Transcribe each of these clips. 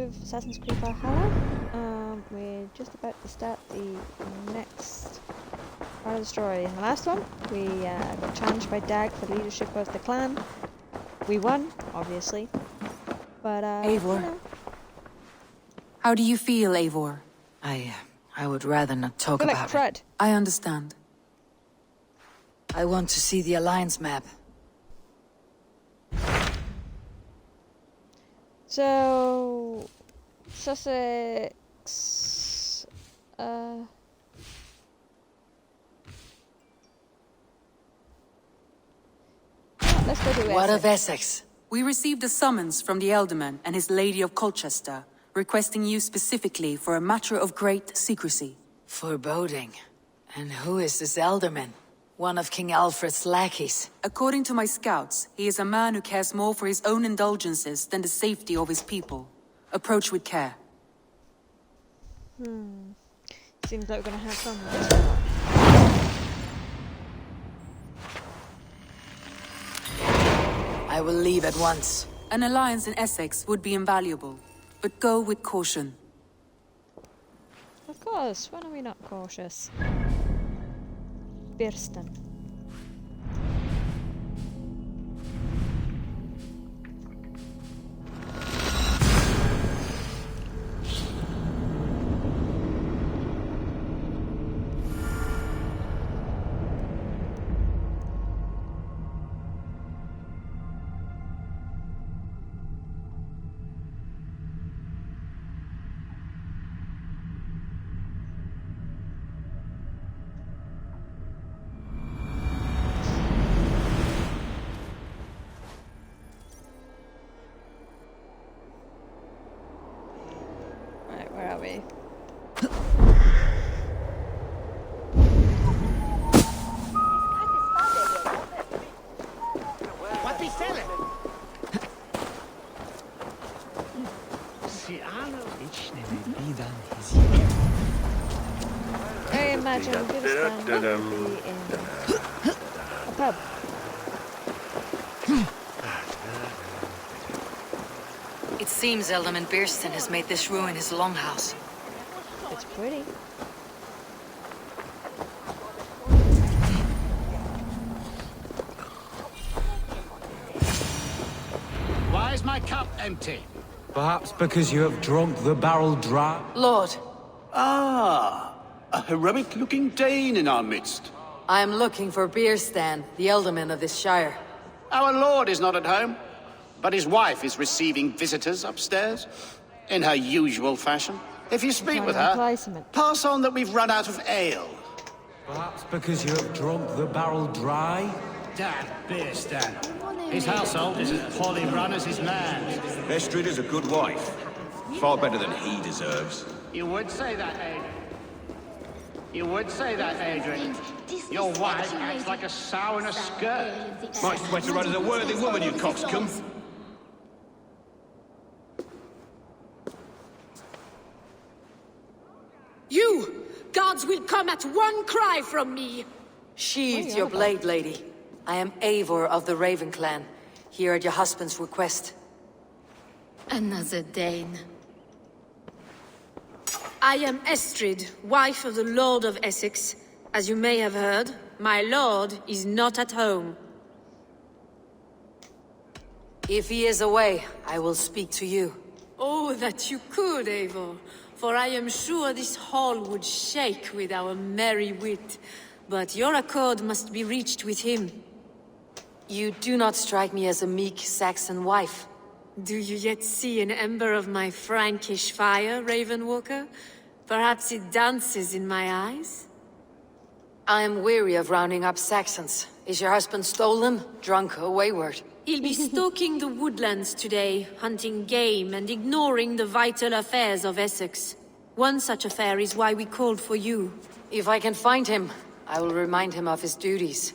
with Assassin's Creed Valhalla. We're just about to start the next part of the story. In the last one, we got challenged by Dag for leadership of the clan. We won, obviously. But, Eivor. you know. How do you feel, Eivor? I would rather not talk I feel about like it. crud. I understand. I want to see the Alliance map. So, Sussex, let's go to What Essex. of Essex? We received a summons from the Elderman and his Lady of Colchester, requesting you specifically for a matter of great secrecy. Foreboding. And who is this Elderman? One of King Alfred's lackeys. According to my scouts, he is a man who cares more for his own indulgences than the safety of his people. Approach with care. Seems like we're gonna have fun with this one. I will leave at once. An alliance in Essex would be invaluable, but go with caution. Of course, when are we not cautious? Birsten. Right, where are we? What we selling? I imagine Birsten would be in a pub. It seems Elderman Birsten has made this ruin his longhouse. It's pretty. Why is my cup empty? Perhaps because you have drunk the barrel dry? Lord, Ah, a heroic-looking Dane in our midst. I am looking for Birsten, the Elderman of this shire. Our lord is not at home, but his wife is receiving visitors upstairs, in her usual fashion. If you speak with her, pass on that we've run out of ale. Perhaps because you have drunk the barrel dry? Damn Birsten. His household is as poorly run as his man. Estrid is a good wife. Far better than he deserves. You would say that, Adrian. You would say that, Adrian. Your wife acts like a sow in a skirt. Might sweat her run as a worthy woman, you coxcomb. You! Gods will come at one cry from me! Sheathe your blade, lady. I am Eivor of the Raven clan, here at your husband's request. Another Dane. I am Estrid, wife of the Lord of Essex. As you may have heard, my lord is not at home. If he is away, I will speak to you. Oh, that you could, Eivor. For I am sure this hall would shake with our merry wit. But your accord must be reached with him. You do not strike me as a meek Saxon wife. Do you yet see an ember of my Frankish fire, Ravenwalker? Perhaps it dances in my eyes? I am weary of rounding up Saxons. Is your husband stolen, drunk, or wayward? He'll be stalking the woodlands today, hunting game and ignoring the vital affairs of Essex. One such affair is why we called for you. If I can find him, I will remind him of his duties.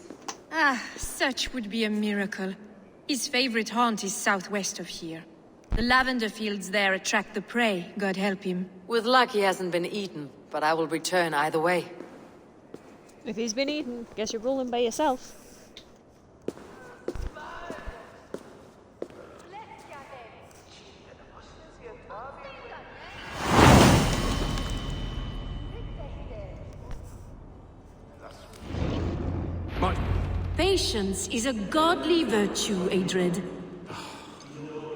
Ah, such would be a miracle. His favorite haunt is southwest of here. The lavender fields there attract the prey, God help him. With luck he hasn't been eaten, but I will return either way. If he's been eaten, guess you're ruling by yourself. patience is a godly virtue, Estrid.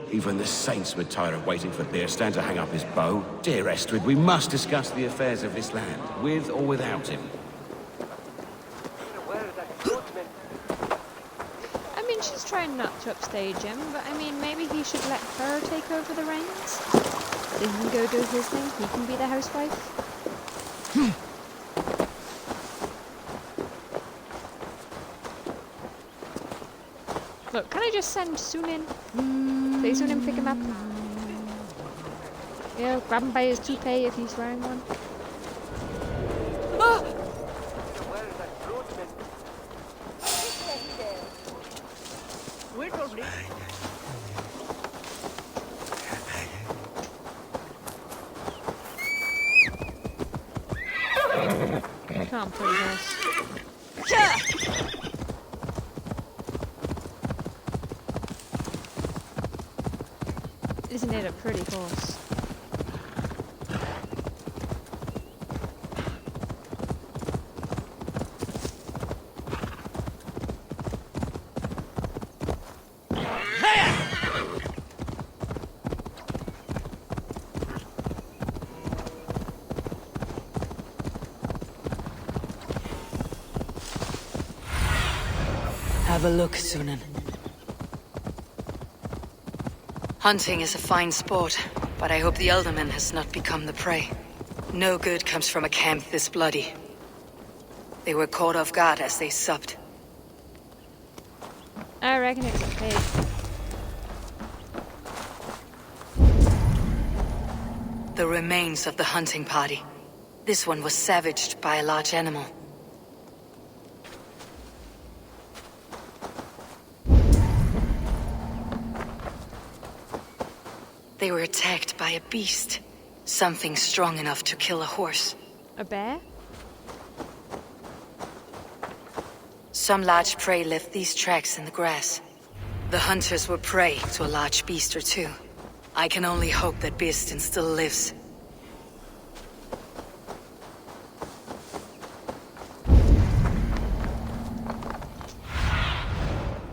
Even the saints would tire of waiting for Beerstan to hang up his bow. Dear Estrid, we must discuss the affairs of this land, with or without him. I mean, she's trying not to upstage him, but I mean, maybe he should let her take over the reins. So he can go do his thing, he can be the housewife. Look, can I just send Sunin? Please Sunin pick him up. Yeah, grab him by his toupee if he's wearing one. Come on, pretty horse. Isn't it a pretty horse? Have a look, Sunan. Hunting is a fine sport, but I hope the Elderman has not become the prey. No good comes from a camp this bloody. They were caught off guard as they supped. I reckon it's a pig. The remains of the hunting party. This one was savaged by a large animal. They were attacked by a beast. Something strong enough to kill a horse. A bear? Some large prey left these tracks in the grass. The hunters were prey to a large beast or two. I can only hope that Beerstan still lives.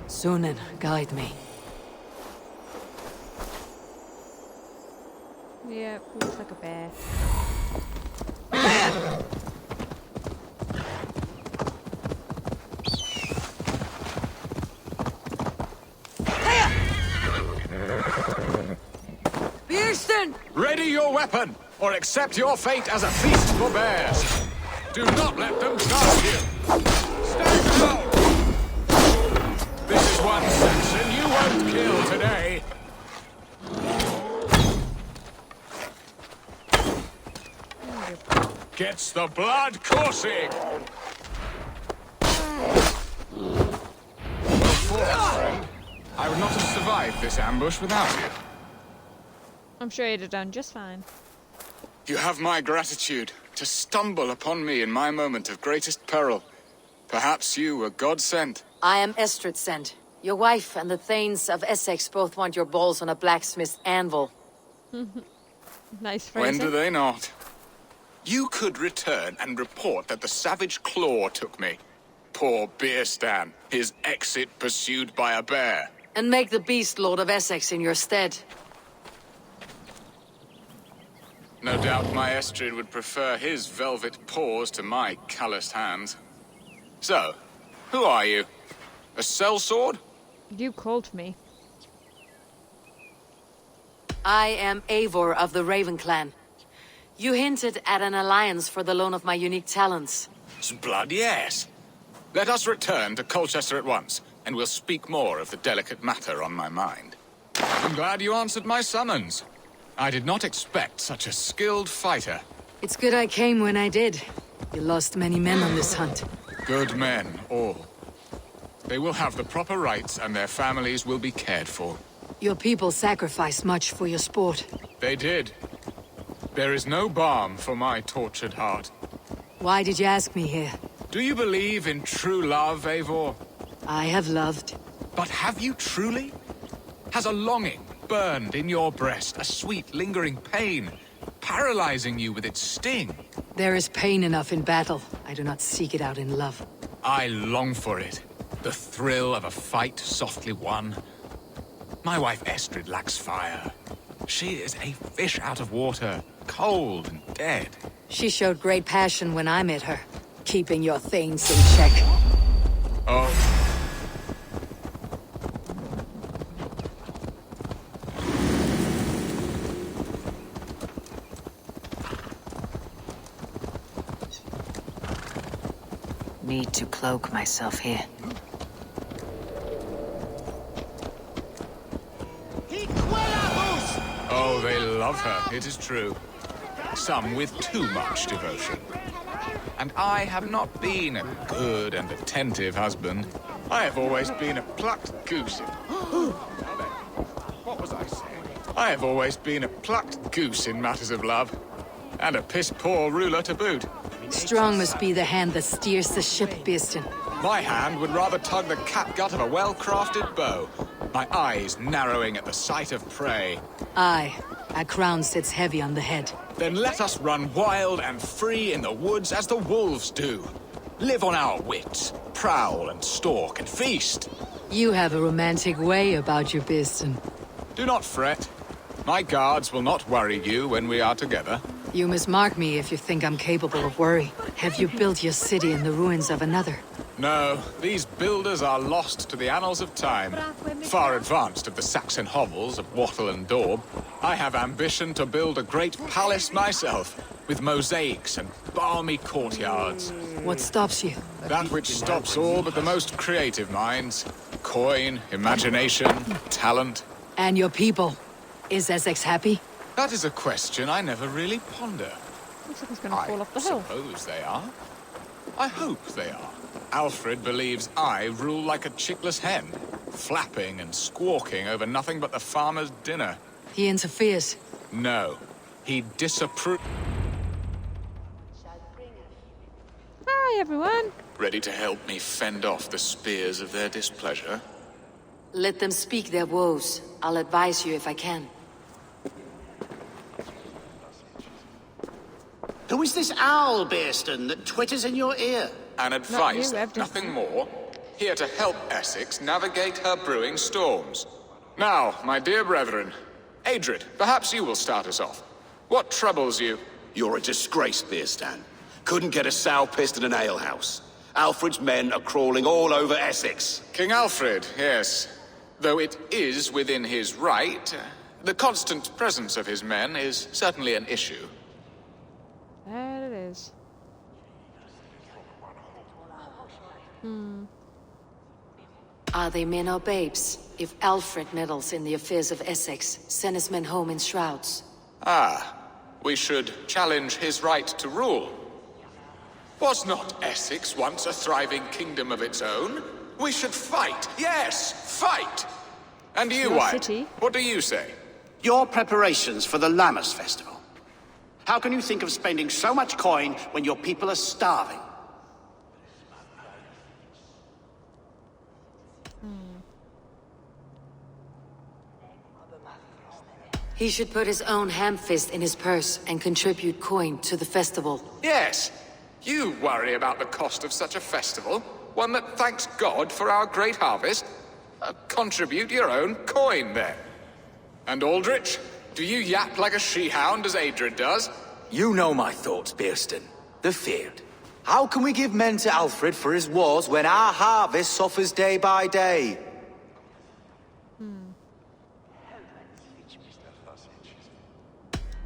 Sunan, guide me. Yeah, looks like a bear. Beerstan! Ready your weapon, or accept your fate as a feast for bears. Do not let them charge you. Stand down! This is one section you won't kill today. Gets the blood coursing! Friend, I would not have survived this ambush without you. I'm sure you'd have done just fine. You have my gratitude to stumble upon me in my moment of greatest peril. Perhaps you were God-sent. I am Estrid sent. Your wife and the Thanes of Essex both want your balls on a blacksmith's anvil. Nice phrasing. When do they not? You could return and report that the savage claw took me. Poor Beerstan, his exit pursued by a bear. And make the beast Lord of Essex in your stead. No doubt my Estrid would prefer his velvet paws to my calloused hands. So, who are you? A sellsword? You called me. I am Eivor of the Raven Clan. You hinted at an alliance for the loan of my unique talents. Blood, yes. Let us return to Colchester at once, and we'll speak more of the delicate matter on my mind. I'm glad you answered my summons. I did not expect such a skilled fighter. It's good I came when I did. You lost many men on this hunt. Good men, all. They will have the proper rights, and their families will be cared for. Your people sacrificed much for your sport. They did. There is no balm for my tortured heart. Why did you ask me here? Do you believe in true love, Eivor? I have loved. But have you truly? Has a longing burned in your breast, a sweet, lingering pain, paralyzing you with its sting? There is pain enough in battle. I do not seek it out in love. I long for it. The thrill of a fight softly won. My wife Estrid lacks fire. She is a fish out of water, cold and dead. She showed great passion when I met her, keeping your things in check. Oh. Need to cloak myself here. Oh, they love her, it is true. Some with too much devotion. And I have not been a good and attentive husband. I have always been a plucked goose in... What was I saying? I have always been a plucked goose in matters of love. And a piss-poor ruler to boot. Strong must be the hand that steers the ship, Birsten. My hand would rather tug the catgut of a well-crafted bow. My eyes narrowing at the sight of prey. Aye, a crown sits heavy on the head. Then let us run wild and free in the woods as the wolves do. Live on our wits, prowl and stalk and feast. You have a romantic way about you, Birsten. Do not fret. My guards will not worry you when we are together. You must mark me if you think I'm capable of worry. Have you built your city in the ruins of another? No, these builders are lost to the annals of time. Far advanced of the Saxon hovels of Wattle and Daub. I have ambition to build a great palace myself, with mosaics and balmy courtyards. What stops you? That which stops all but the most creative minds. Coin, imagination, talent. And your people? Is Essex happy? That is a question I never really ponder. Looks like he's going to fall off the hill. I suppose they are. I hope they are. Alfred believes I rule like a chickless hen, flapping and squawking over nothing but the farmer's dinner. He interferes. No, he disapproves. Hi, everyone. Ready to help me fend off the spears of their displeasure? Let them speak their woes. I'll advise you if I can. Who is this owl, Birsten, that twitters in your ear? An advice, Not you, nothing more. Here to help Essex navigate her brewing storms. Now, my dear brethren, Estrid, perhaps you will start us off. What troubles you? You're a disgrace, Birsten. Couldn't get a sow pissed in an alehouse. Alfred's men are crawling all over Essex. King Alfred, yes. Though it is within his right, the constant presence of his men is certainly an issue. There it is. Are they men or babes? If Alfred meddles in the affairs of Essex, send his men home in shrouds. Ah, we should challenge his right to rule. Was not Essex once a thriving kingdom of its own? We should fight, yes, fight! And you, Wyatt, what do you say? Your preparations for the Lammas festival. How can you think of spending so much coin when your people are starving? He should put his own ham-fist in his purse and contribute coin to the festival. Yes, you worry about the cost of such a festival, one that thanks God for our great harvest. Contribute your own coin, then. And Aldrich, do you yap like a she-hound as Estrid does? You know my thoughts, Birsten. The feared. How can we give men to Alfred for his wars when our harvest suffers day by day?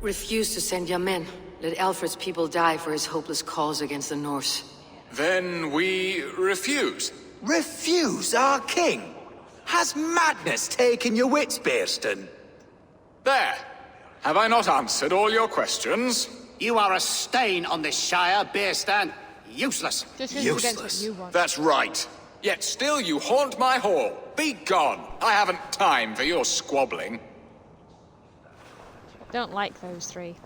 Refuse to send your men. Let Alfred's people die for his hopeless cause against the Norse. Then we refuse. Refuse our king? Has madness taken your wits, Birsten? There. Have I not answered all your questions? You are a stain on this shire, Birsten. Useless. Useless. That's right. Yet still you haunt my hall. Be gone. I haven't time for your squabbling. Don't like those three.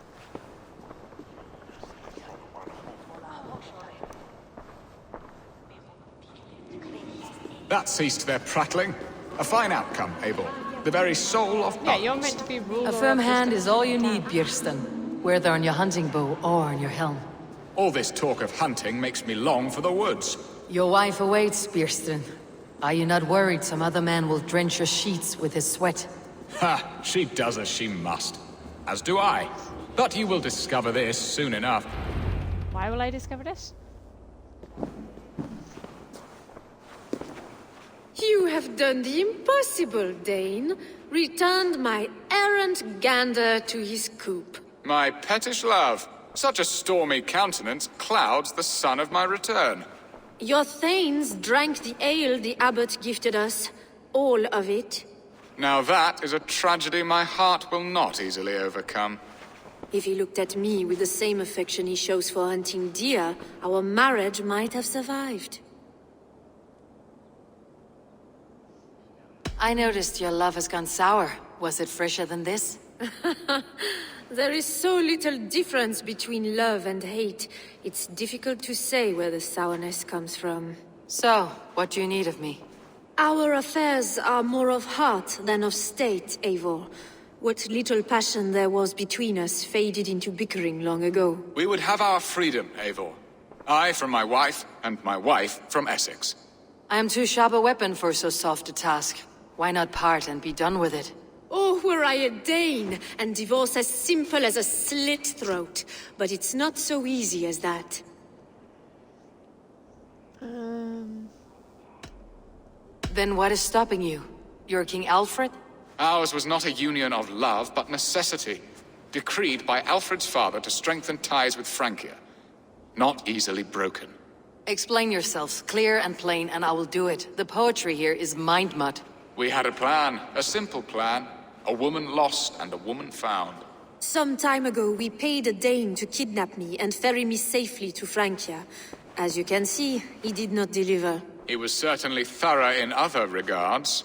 That ceased their prattling. A fine outcome, Abel. The very soul of Yeah, you're meant to be ruler. A firm hand is all you need, Birsten. Whether on your hunting bow or on your helm. All this talk of hunting makes me long for the woods. Your wife awaits, Birsten. Are you not worried some other man will drench your sheets with his sweat? Ha! She does as she must. As do I. But you will discover this soon enough. Why will I discover this? You have done the impossible, Dane. Returned my errant gander to his coop. My pettish love. Such a stormy countenance clouds the sun of my return. Your thanes drank the ale the abbot gifted us. All of it. Now that is a tragedy my heart will not easily overcome. If he looked at me with the same affection he shows for hunting deer, our marriage might have survived. I noticed your love has gone sour. Was it fresher than this? There is so little difference between love and hate. It's difficult to say where the sourness comes from. So, what do you need of me? Our affairs are more of heart than of state, Eivor. What little passion there was between us faded into bickering long ago. We would have our freedom, Eivor. I from my wife, and my wife from Essex. I am too sharp a weapon for so soft a task. Why not part and be done with it? Oh, were I a Dane, and divorce as simple as a slit throat. But it's not so easy as that. Then what is stopping you? You're King Alfred? Ours was not a union of love, but necessity. Decreed by Alfred's father to strengthen ties with Francia. Not easily broken. Explain yourselves, clear and plain, and I will do it. The poetry here is mind mud. We had a plan, a simple plan. A woman lost and a woman found. Some time ago, we paid a Dane to kidnap me and ferry me safely to Francia. As you can see, he did not deliver. He was certainly thorough in other regards.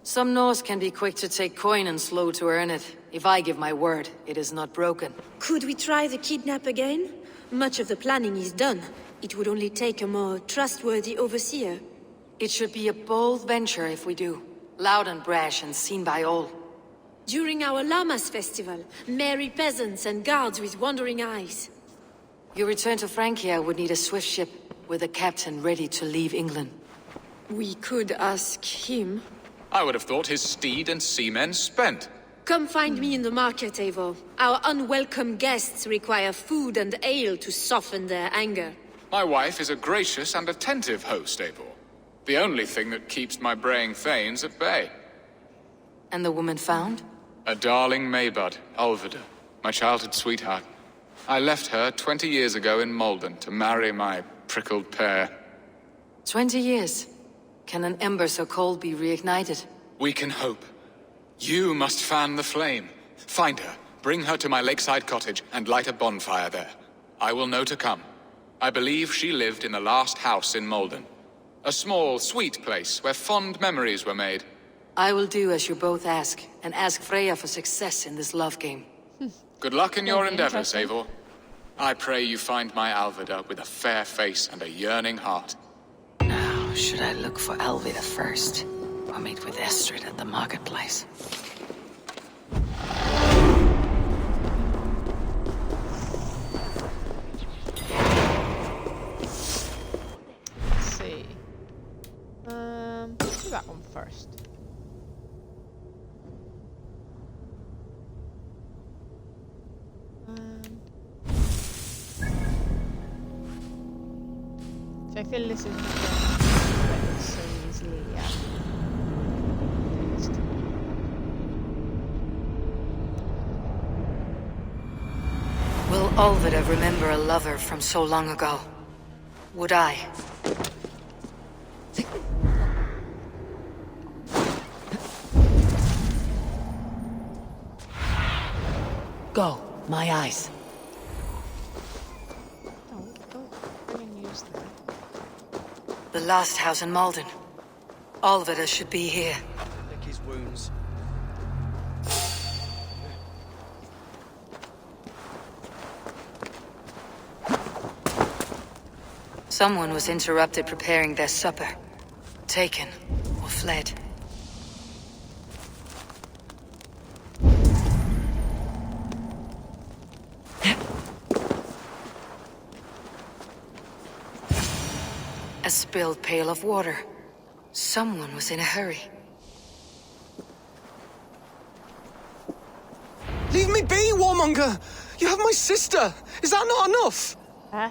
Some Norse can be quick to take coin and slow to earn it. If I give my word, it is not broken. Could we try the kidnap again? Much of the planning is done. It would only take a more trustworthy overseer. It should be a bold venture if we do. Loud and brash and seen by all. During our Llamas festival, merry peasants and guards with wandering eyes. Your return to Francia would need a swift ship, with a captain ready to leave England. We could ask him. I would have thought his steed and seamen spent. Come find me in the market, Eivor. Our unwelcome guests require food and ale to soften their anger. My wife is a gracious and attentive host, Eivor. The only thing that keeps my braying thanes at bay. And the woman found? A darling Maybud, Alfida, my childhood sweetheart. I left her 20 years ago in Malden to marry my prickled pear. 20 years? Can an ember so cold be reignited? We can hope. You must fan the flame. Find her, bring her to my lakeside cottage, and light a bonfire there. I will know to come. I believe she lived in the last house in Malden. A small, sweet place where fond memories were made. I will do as you both ask, and ask Freya for success in this love game. Good luck in your endeavors, Eivor. I pray you find my Alfida with a fair face and a yearning heart. Now, should I look for Alfida first, or meet with Estrid at the marketplace? Let's see. Let's do that one first. So I feel this is not going to so easily, yeah. Will Alfida remember a lover from so long ago? Would I? Go, my eyes. Don't use that. The last house in Malden. Alfida should be here. Lick his wounds. Someone was interrupted preparing their supper. Taken or fled. A spilled pail of water. Someone was in a hurry. Leave me be, warmonger! You have my sister! Is that not enough?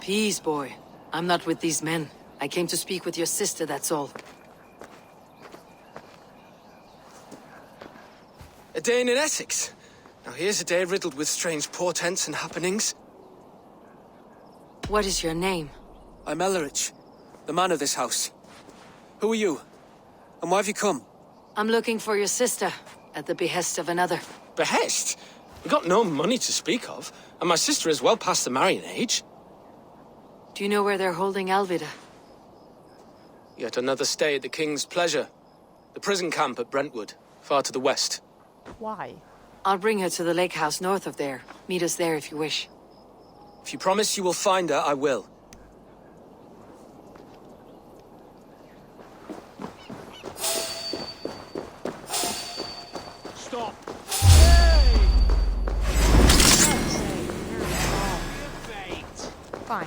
Peace, boy. I'm not with these men. I came to speak with your sister, that's all. A day in Essex. Now here's a day riddled with strange portents and happenings. What is your name? I'm Ellerich, the man of this house. Who are you? And why have you come? I'm looking for your sister, at the behest of another. Behest? We got no money to speak of, and my sister is well past the marrying age. Do you know where they're holding Alfida? Yet another stay at the King's pleasure. The prison camp at Brentwood, far to the west. Why? I'll bring her to the lake house north of there. Meet us there if you wish. If you promise you will find her, I will. Stop! Fine.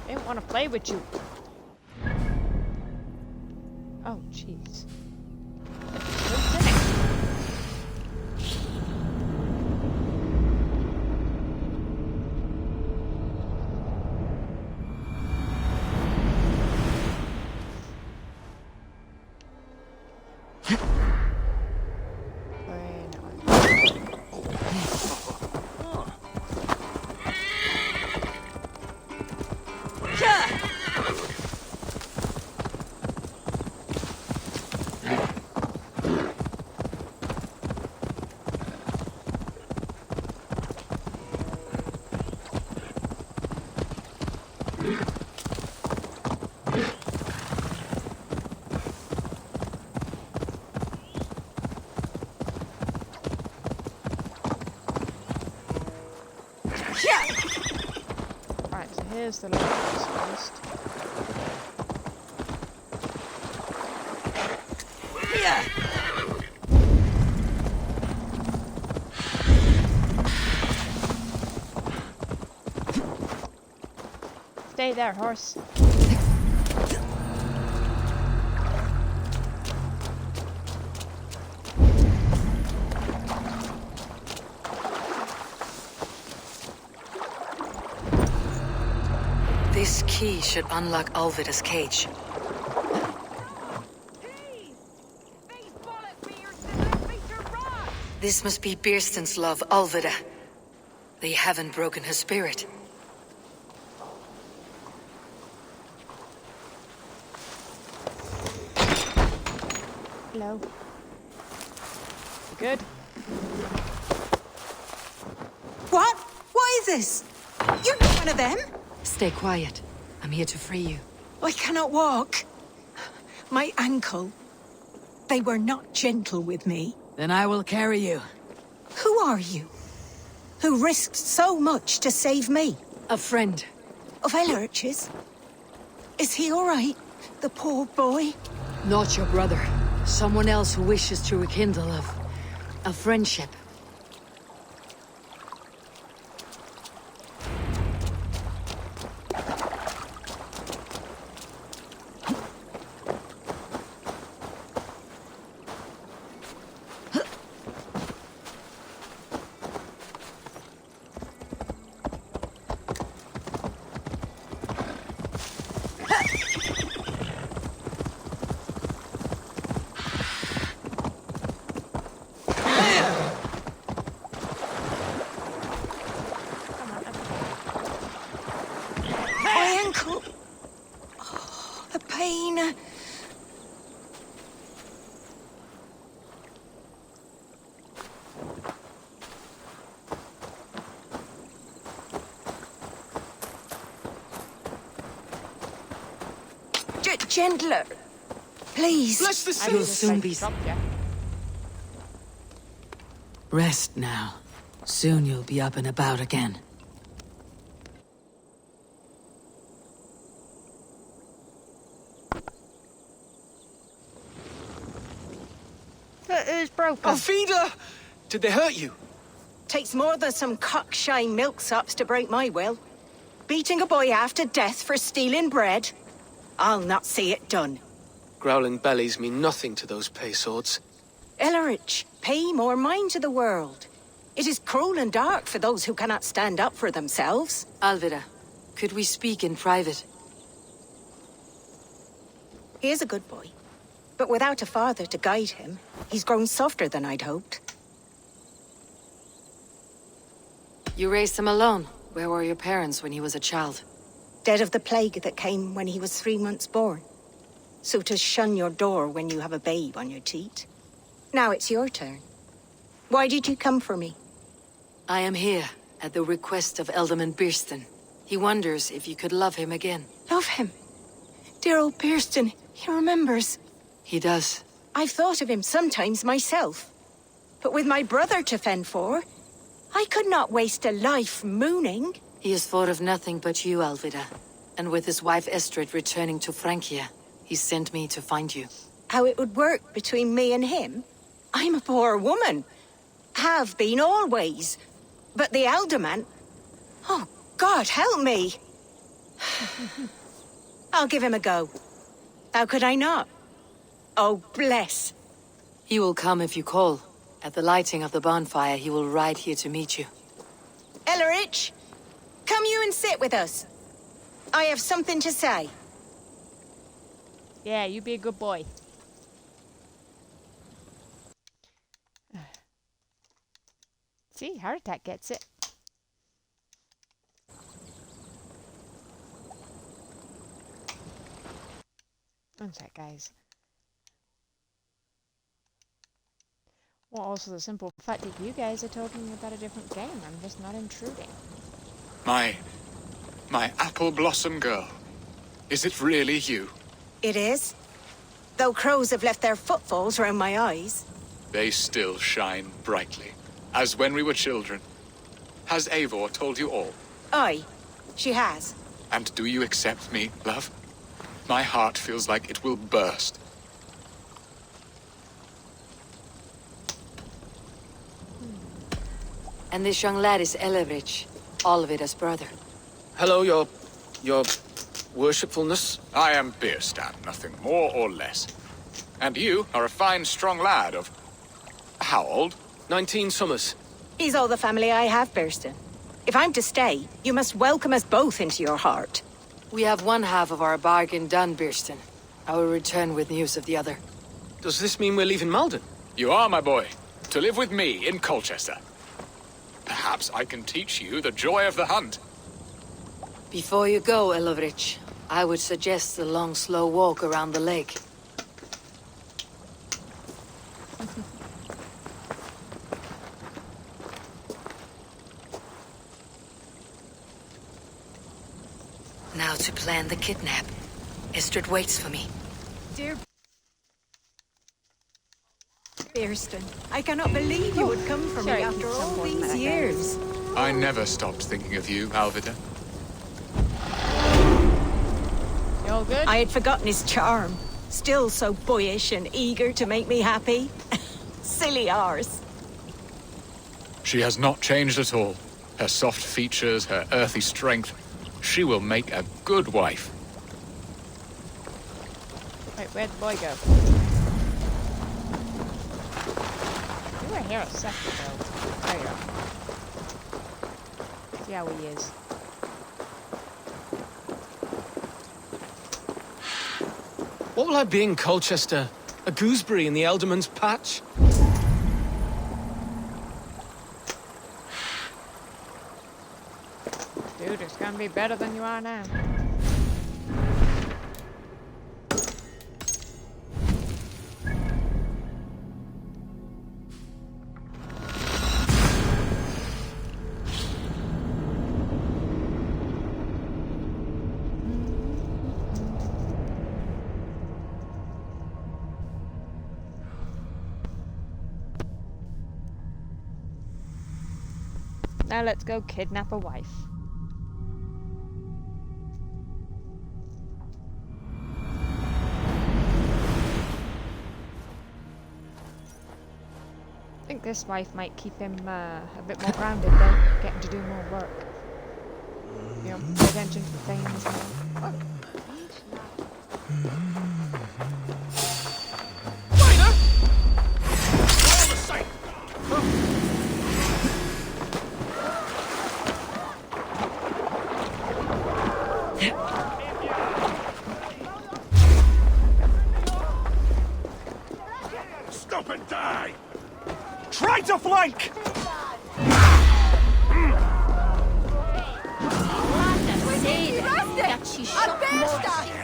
I don't want to play with you. Oh, jeez. Right, so here's the locals first. Stay there, horse. This key should unlock Alfida's cage. This must be Birsten's love, Alfida. They haven't broken her spirit. Hello. You good? What? What is this? You're not one of them? Stay quiet. I'm here to free you. I cannot walk. My ankle. They were not gentle with me. Then I will carry you. Who are you? Who risked so much to save me? A friend. Of Ellerich's? Is he all right? The poor boy? Not your brother. Someone else who wishes to rekindle a friendship. Gentler. Please. Bless the You'll saints! soon be... Rest now. Soon you'll be up and about again. at who's broken. Alfida! Did they hurt you? Takes more than some cockshy milksops to break my will. Beating a boy half to death for stealing bread? I'll not see it done. Growling bellies mean nothing to those pay swords. Ellerich, pay more mind to the world. It is cruel and dark for those who cannot stand up for themselves. Alfida, could we speak in private? He is a good boy. But without a father to guide him, he's grown softer than I'd hoped. You raised him alone. Where were your parents when he was a child? Dead of the plague that came when he was 3 months born. So to shun your door when you have a babe on your teat. Now it's your turn. Why did you come for me? I am here at the request of Alderman Birston. He wonders if you could love him again. Love him? Dear old Birston, he remembers. He does. I've thought of him sometimes myself. But with my brother to fend for, I could not waste a life mooning. He has thought of nothing but you, Alfida. And with his wife Estrid returning to Francia, he sent me to find you. How it would work between me and him? I'm a poor woman. Have been always. But the alderman... Oh, God, help me! I'll give him a go. How could I not? Oh, bless. He will come if you call. At the lighting of the bonfire, he will ride here to meet you. Ellerich, come you and sit with us. I have something to say. Yeah, you be a good boy. See, heart attack gets it. One sec, guys. Well, also the simple fact that you guys are talking about a different game. I'm just not intruding. My apple blossom girl. Is it really you? It is. Though crows have left their footfalls round my eyes. They still shine brightly, as when we were children. Has Eivor told you all? Aye, she has. And do you accept me, love? My heart feels like it will burst. And this young lad is Ellerich, Alvida's brother. Hello, your worshipfulness? I am Birstan, nothing more or less. And you are a fine, strong lad of... how old? 19 summers. He's all the family I have, Birston. If I'm to stay, you must welcome us both into your heart. We have one half of our bargain done, Birston. I will return with news of the other. Does this mean we're leaving Malden? You are, my boy, to live with me in Colchester. Perhaps I can teach you the joy of the hunt. Before you go, Ellerich, I would suggest a long, slow walk around the lake. Now to plan the kidnap. Estrid waits for me. Dear Birston, I cannot believe you would come for me after all these years. I never stopped thinking of you, Alfida. You all good? I had forgotten his charm. Still so boyish and eager to make me happy. Silly arse. She has not changed at all. Her soft features, her earthy strength. She will make a good wife. Wait, where'd the boy go? You were here a second ago. There you are. See how he is. What will I be in Colchester? A gooseberry in the Elderman's patch? Dude, it's gonna be better than you are now. Now let's go kidnap a wife. think this wife might keep him a bit more grounded though, get him to do more work. You know, pay attention to the fame as well. Stop and die! Try to flank!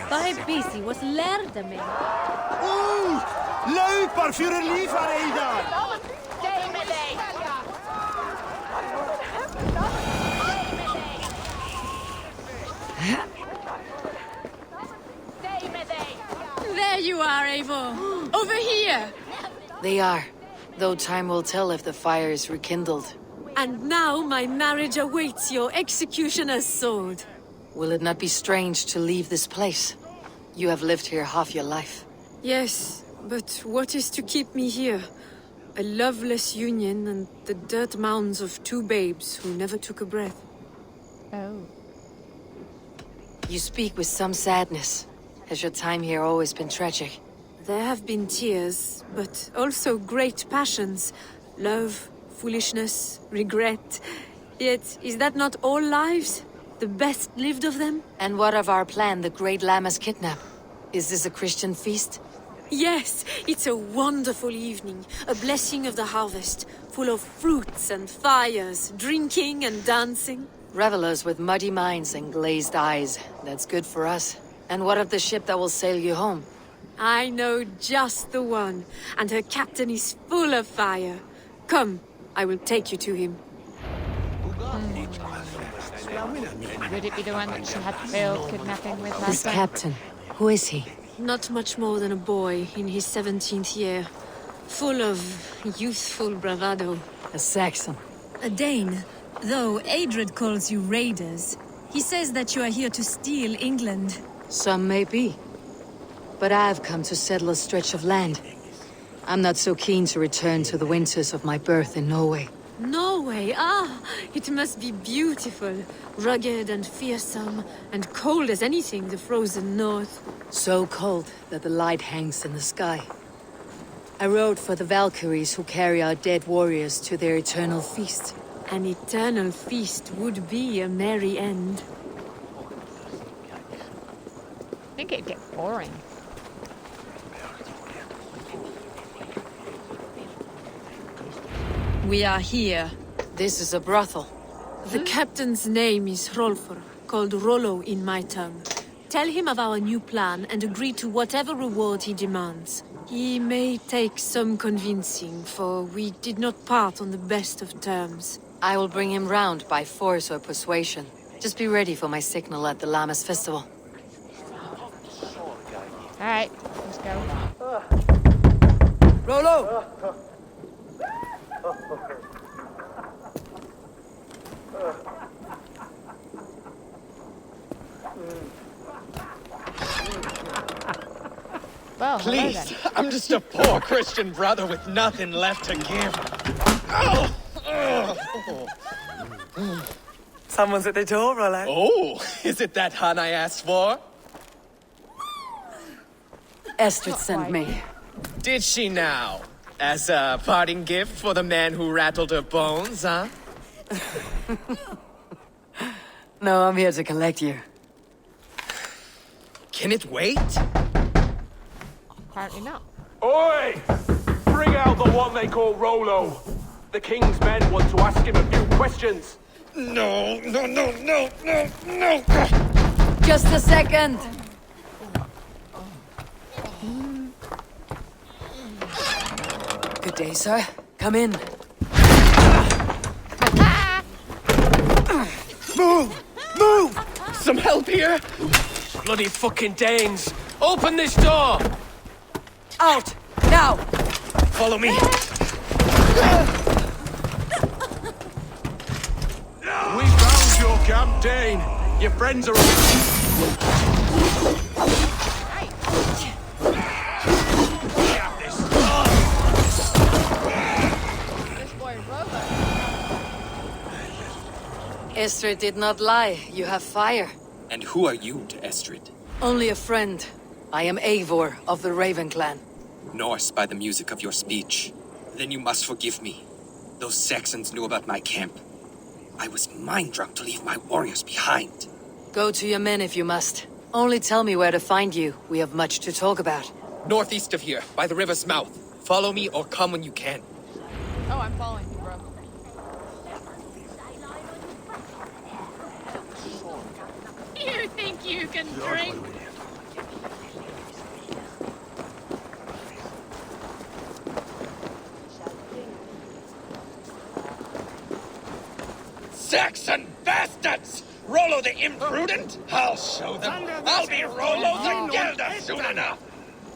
Bare busy was lärde mig. Løper for liv for Eidar! There you are, Eivor. Over here. They are, though time will tell if the fire is rekindled. And now my marriage awaits your executioner's sword. Will it not be strange to leave this place? You have lived here half your life. Yes, but what is to keep me here? A loveless union and the dirt mounds of two babes who never took a breath. Oh. You speak with some sadness. Has your time here always been tragic? There have been tears, but also great passions. Love, foolishness, regret. Yet, is that not all lives? The best lived of them? And what of our plan, the Great Lammas kidnap? Is this a Christian feast? Yes, it's a wonderful evening. A blessing of the harvest, full of fruits and fires, drinking and dancing. Revelers with muddy minds and glazed eyes. That's good for us. And what of the ship that will sail you home? I know just the one, and her captain is full of fire. Come, I will take you to him. Would it be the one that she had failed kidnapping with last This time? captain, who is he? Not much more than a boy in his 17th year. Full of youthful bravado. A Saxon. A Dane, though Estrid calls you raiders. He says that you are here to steal England. Some may be. But I've come to settle a stretch of land. I'm not so keen to return to the winters of my birth in Norway. Norway, it must be beautiful. Rugged and fearsome, and cold as anything the frozen north. So cold that the light hangs in the sky. I rode for the Valkyries who carry our dead warriors to their eternal feast. An eternal feast would be a merry end. I think it'd get boring. We are here. This is a brothel. The captain's name is Rolfr, called Rollo in my tongue. Tell him of our new plan and agree to whatever reward he demands. He may take some convincing, for we did not part on the best of terms. I will bring him round by force or persuasion. Just be ready for my signal at the Lammas festival. Alright, let's go. Rollo! Well, please, I'm just a poor Christian brother with nothing left to give. Oh! Someone's at the door, Rollo. Oh, is it that hun I asked for? Estrid sent me. Did she now? As a parting gift for the man who rattled her bones, huh? No, I'm here to collect you. Can it wait? Apparently not. Oi! Bring out the one they call Rollo. The king's men want to ask him a few questions. No. Just a second. Good day, sir. Come in. Move! Some help here? Bloody fucking Danes! Open this door! Out! Now! Follow me! We found your camp, Dane. Your friends are... Estrid did not lie. You have fire. And who are you to Estrid? Only a friend. I am Eivor of the Raven clan. Norse by the music of your speech. Then you must forgive me. Those Saxons knew about my camp. I was mind-drunk to leave my warriors behind. Go to your men if you must. Only tell me where to find you. We have much to talk about. Northeast of here, by the river's mouth. Follow me or come when you can. Oh, I'm following you, bro. You think you can drink? Saxon bastards! Rollo the imprudent? I'll show them. I'll be Rollo the Gelder soon enough.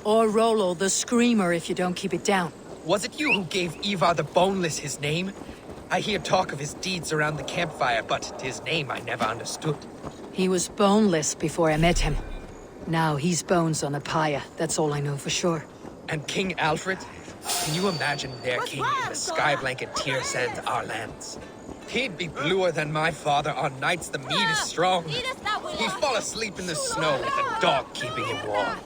Or Rollo the Screamer if you don't keep it down. Was it you who gave Ivar the Boneless his name? I hear talk of his deeds around the campfire, but his name I never understood. He was boneless before I met him. Now he's bones on a pyre. That's all I know for sure. And King Alfred? Can you imagine their king in the sky blanket tears and our lands? He'd be bluer than my father on nights the meat is strong. He'd fall asleep in the snow with a dog keeping him warm.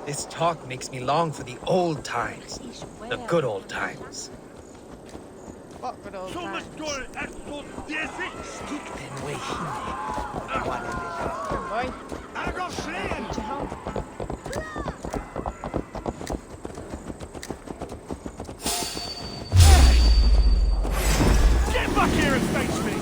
This talk makes me long for the old times. The good old times. What good old times? Boy. Need your help. Get back here and face me!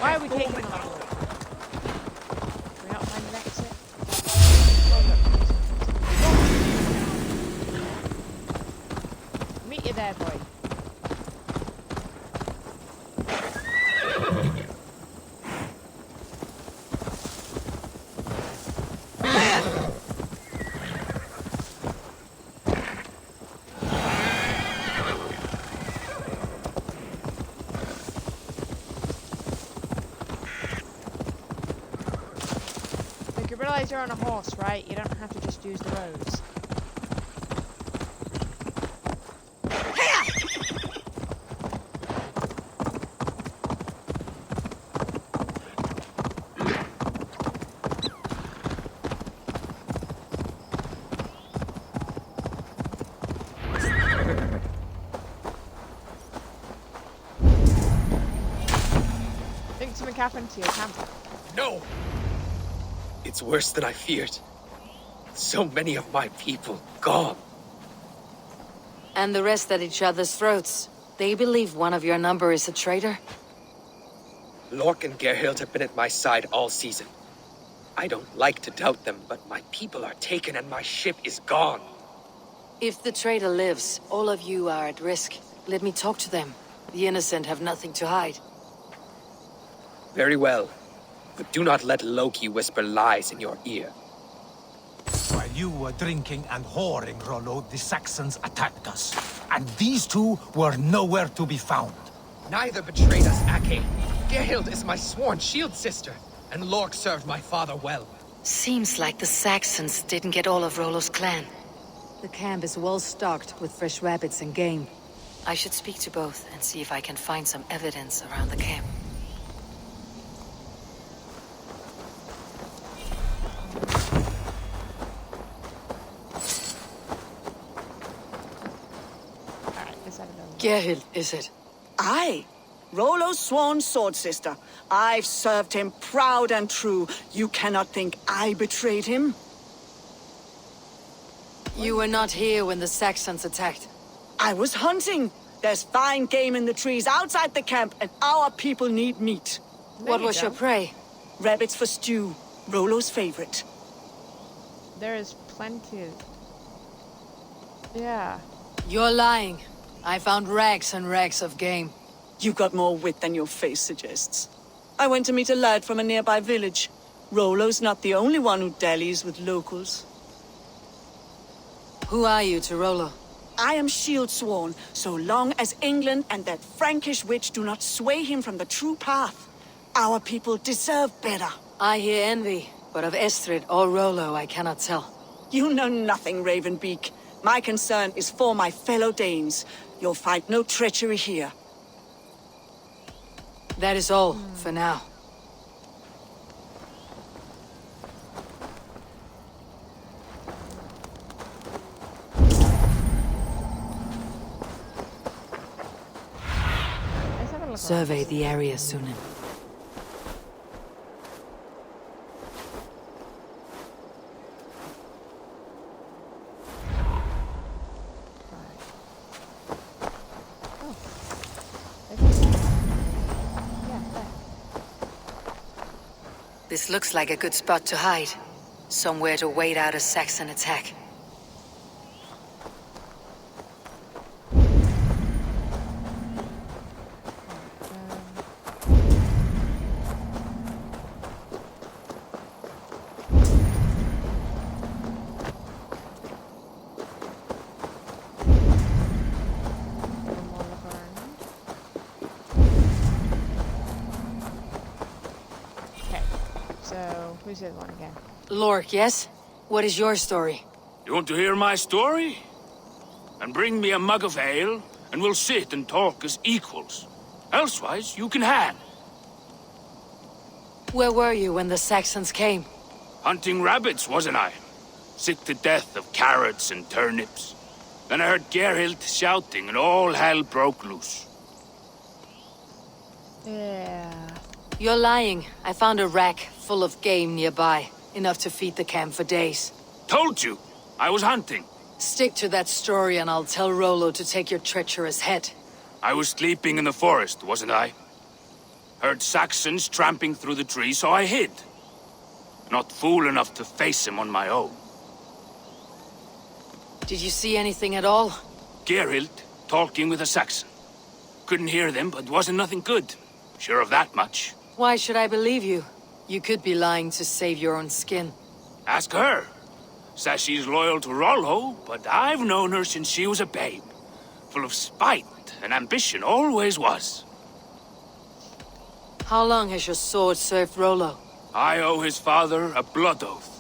Why are we taking them on? Can we not find an exit? Meet you there, boy. You realise you're on a horse, right? You don't have to just use the roads. Think something happened to your camp? No! It's worse than I feared. So many of my people gone. And the rest at each other's throats. They believe one of your number is a traitor? Lork and Gerhild have been at my side all season. I don't like to doubt them, but my people are taken and my ship is gone. If the traitor lives, all of you are at risk. Let me talk to them. The innocent have nothing to hide. Very well. But do not let Loki whisper lies in your ear. While you were drinking and whoring, Rollo, the Saxons attacked us. And these two were nowhere to be found. Neither betrayed us, Ake. Gerhild is my sworn shield sister, and Lork served my father well. Seems like the Saxons didn't get all of Rollo's clan. The camp is well stocked with fresh rabbits and game. I should speak to both and see if I can find some evidence around the camp. Gerhild, is it? Aye. Rollo's sworn sword sister. I've served him proud and true. You cannot think I betrayed him? You were not here when the Saxons attacked. I was hunting. There's fine game in the trees outside the camp, and our people need meat. What was your prey? Rabbits for stew. Rollo's favorite. There is plenty. Yeah. You're lying. I found rags and rags of game. You got more wit than your face suggests. I went to meet a lad from a nearby village. Rollo's not the only one who dallies with locals. Who are you to Rollo? I am shield sworn, so long as England and that Frankish witch do not sway him from the true path. Our people deserve better. I hear envy, but of Estrid or Rollo I cannot tell. You know nothing, Ravenbeak. My concern is for my fellow Danes. You'll find no treachery here. That is all, for now. Survey the area, Sunan. This looks like a good spot to hide. Somewhere to wait out a Saxon attack. Who's the other one again? Lork, yes? What is your story? You want to hear my story? And bring me a mug of ale, and we'll sit and talk as equals. Elsewise, you can hang. Where were you when the Saxons came? Hunting rabbits, wasn't I? Sick to death of carrots and turnips. Then I heard Gerhild shouting, and all hell broke loose. Yeah. You're lying. I found a rack full of game nearby. Enough to feed the camp for days. Told you! I was hunting. Stick to that story and I'll tell Rollo to take your treacherous head. I was sleeping in the forest, wasn't I? Heard Saxons tramping through the trees, so I hid. Not fool enough to face him on my own. Did you see anything at all? Gerhild talking with a Saxon. Couldn't hear them, but wasn't nothing good. Sure of that much. Why should I believe you? You could be lying to save your own skin. Ask her. Says she's loyal to Rollo, but I've known her since she was a babe. Full of spite and ambition, always was. How long has your sword served Rollo? I owe his father a blood oath.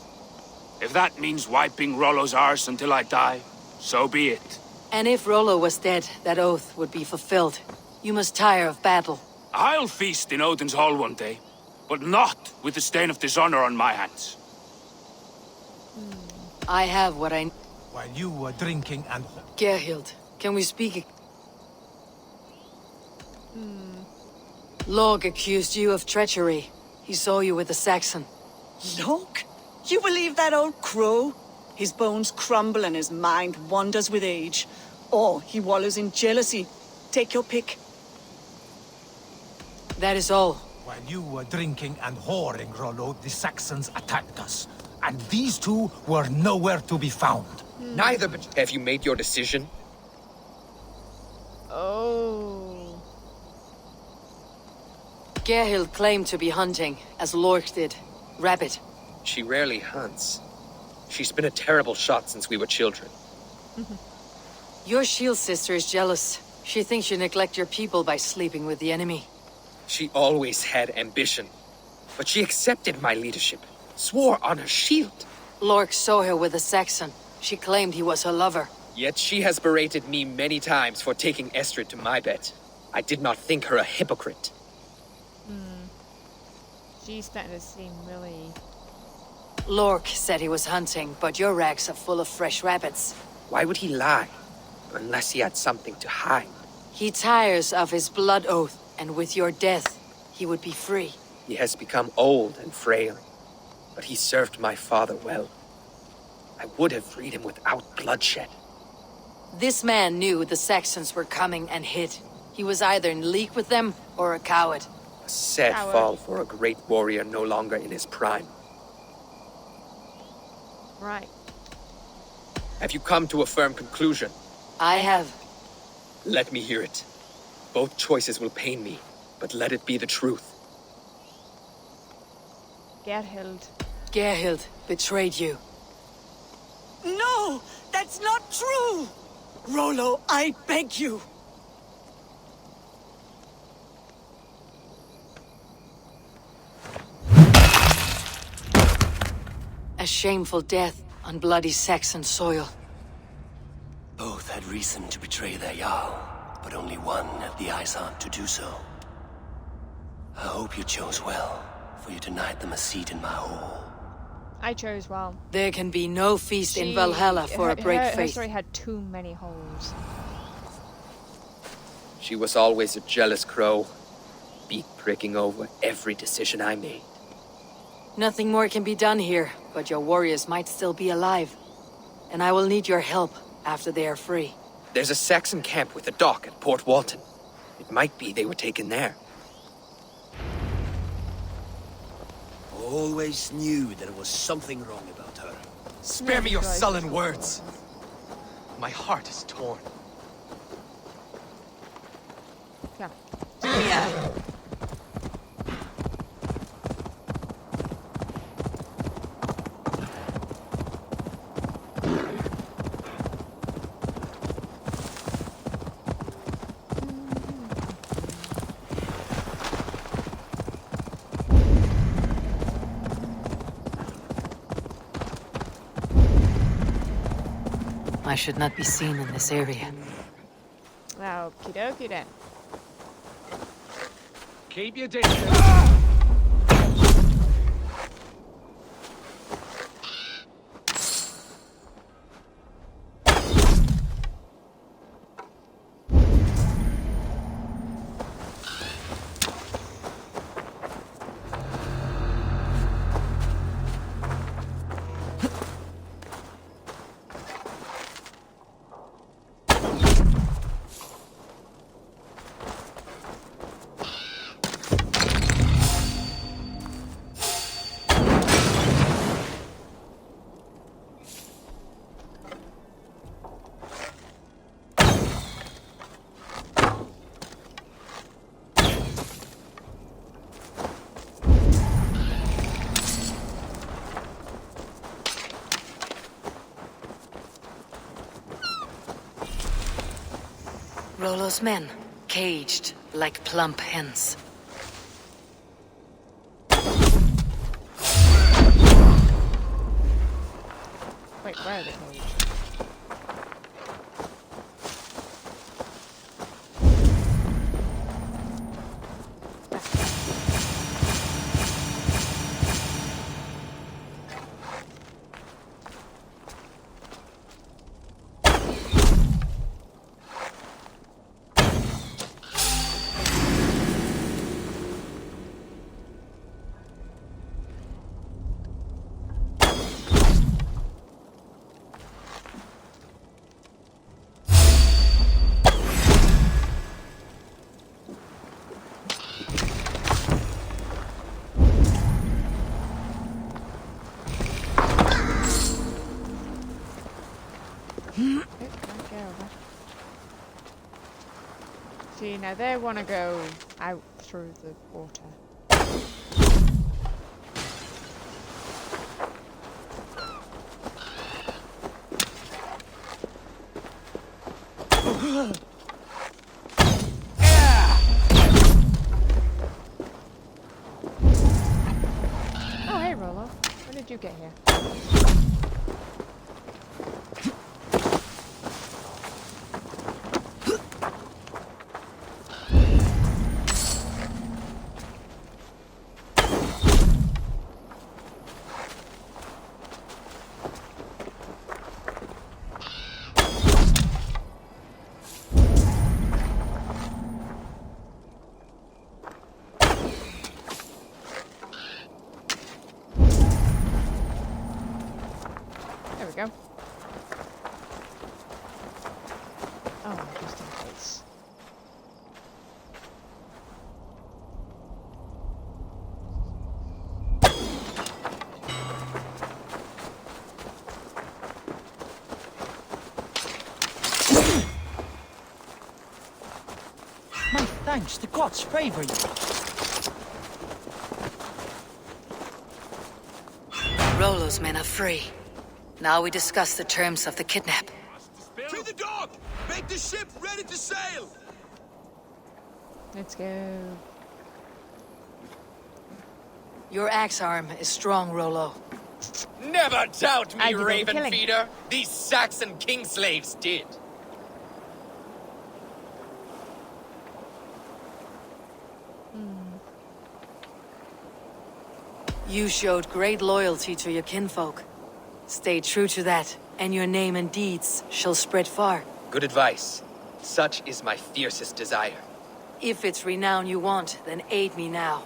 If that means wiping Rollo's arse until I die, so be it. And if Rollo was dead, that oath would be fulfilled. You must tire of battle. I'll feast in Odin's hall one day, but not with the stain of dishonor on my hands. I have what I... While you were drinking and... Gerhild, can we speak? Lork accused you of treachery. He saw you with a Saxon. Lork? You believe that old crow? His bones crumble and his mind wanders with age. Or he wallows in jealousy. Take your pick. That is all. While you were drinking and whoring, Rollo, the Saxons attacked us. And these two were nowhere to be found. Neither, but have you made your decision? Oh. Gerhild claimed to be hunting, as Lork did. Rabbit. She rarely hunts. She's been a terrible shot since we were children. Your shield sister is jealous. She thinks you neglect your people by sleeping with the enemy. She always had ambition. But she accepted my leadership. Swore on her shield. Lork saw her with a Saxon. She claimed he was her lover. Yet she has berated me many times for taking Estrid to my bed. I did not think her a hypocrite. She's starting to seem really... Lork said he was hunting, but your racks are full of fresh rabbits. Why would he lie? Unless he had something to hide. He tires of his blood oath, and with your death, he would be free. He has become old and frail. But he served my father well. I would have freed him without bloodshed. This man knew the Saxons were coming and hid. He was either in league with them or a coward. A sad fall for a great warrior no longer in his prime. Right. Have you come to a firm conclusion? I have. Let me hear it. Both choices will pain me, but let it be the truth. Gerhild. Gerhild betrayed you. No! That's not true! Rollo, I beg you! A shameful death on bloody Saxon soil. Both had reason to betray their Jarl, but only one had the Ice Heart to do so. I hope you chose well, for you denied them a seat in my hall. I chose well. There can be no feast in Valhalla for a break Her faith. story had too many holes. She was always a jealous crow, beak pricking over every decision I made. Nothing more can be done here, but your warriors might still be alive. And I will need your help after they are free. There's a Saxon camp with a dock at Port Walton. It might be they were taken there. Always knew there was something wrong about her. Spare me your sullen words. My heart is torn. Come. Yeah. I should not be seen in this area. Okie dokie then. Keep your distance. Rollo's men, caged like plump hens. Wait, where are they caged? See, now they want to go out through the water. Oh, hey, Rollo. When did you get here? There we go. Oh, just in case. My Thanks, the gods favor you. Rollo's men are free. Now we discuss the terms of the kidnap. To the dock! Make the ship ready to sail! Let's go. Your axe arm is strong, Rollo. Never doubt me, I did all the Raven killing. Feeder. These Saxon king slaves did. You showed great loyalty to your kinfolk. Stay true to that, and your name and deeds shall spread far. Good advice. Such is my fiercest desire. If it's renown you want, then aid me now.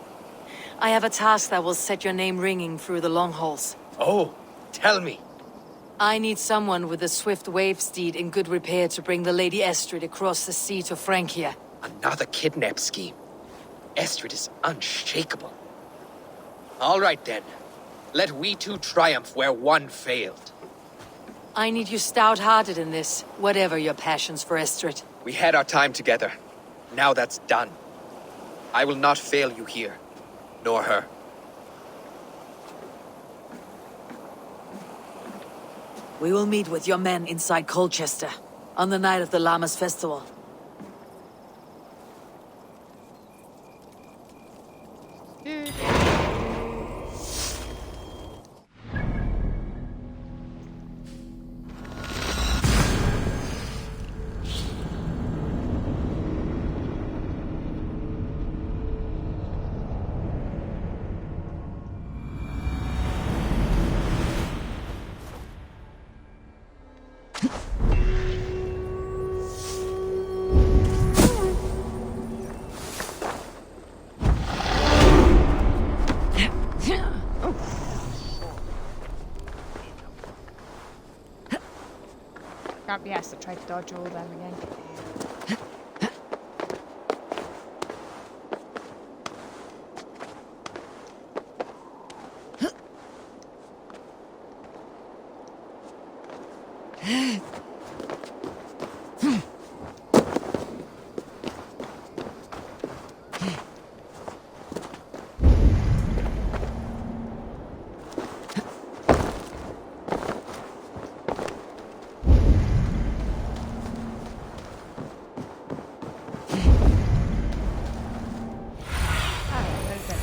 I have a task that will set your name ringing through the long halls. Oh, tell me. I need someone with a swift wave steed in good repair to bring the Lady Estrid across the sea to Francia. Another kidnap scheme. Estrid is unshakable. All right then. Let we two triumph where one failed. I need you stout-hearted in this, whatever your passions for Estrid. We had our time together. Now that's done. I will not fail you here, nor her. We will meet with your men inside Colchester, on the night of the Llamas Festival. Can't be asked to try to dodge all of them again.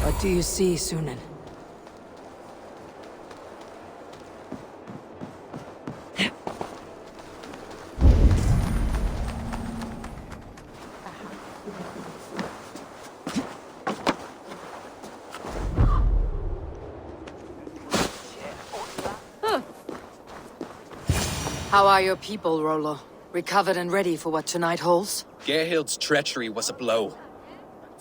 What do you see, Sunan? How are your people, Rollo? Recovered and ready for what tonight holds? Gerhild's treachery was a blow.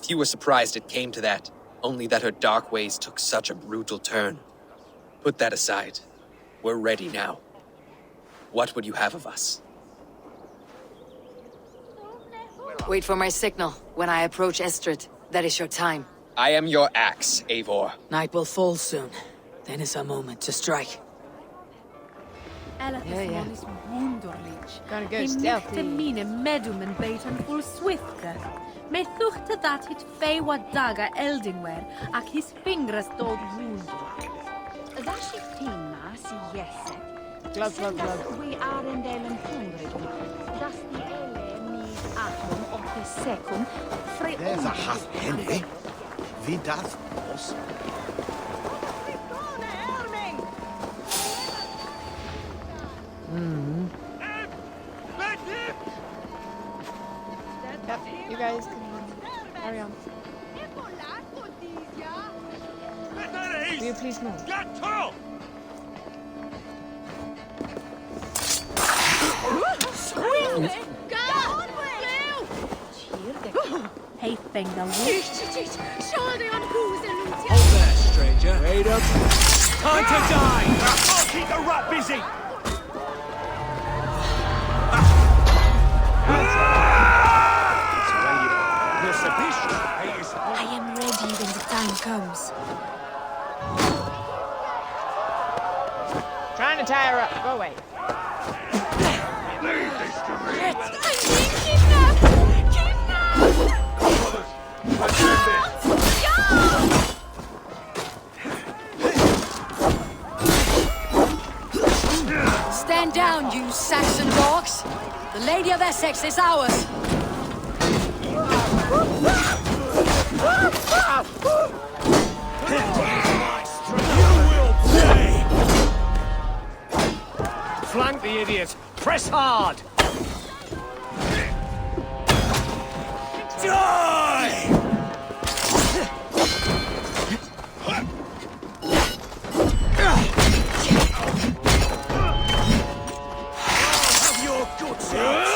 Few were surprised it came to that, only that her dark ways took such a brutal turn. Put that aside. We're ready now. What would you have of us? Wait for my signal. When I approach Estrid, that is your time. I am your axe, Eivor. Night will fall soon. Then is our moment to strike. Yeah. Gonna go stealthy. Mine medum en beitan full swifte. Me thuchte that hit fey wat daga eldingwer, ac his fingers dod wound. That she tima si yes. Glug, glug, glug. We are in delen hungrig. Das die ele mi atom of the second. There's a half penny. Wie das was? Yep, you guys can carry on. Will you please move? Hey, finger. Hold there, stranger. Wait up. Time to die! I'll keep the rat busy! I am ready when the time comes. Trying to tie her up. Go away. Leave this to me. I'm being kidnapped! Stand down, you Saxon dogs! The Lady of Essex is ours! Flank the idiot! Press hard! Die! Have your guts out!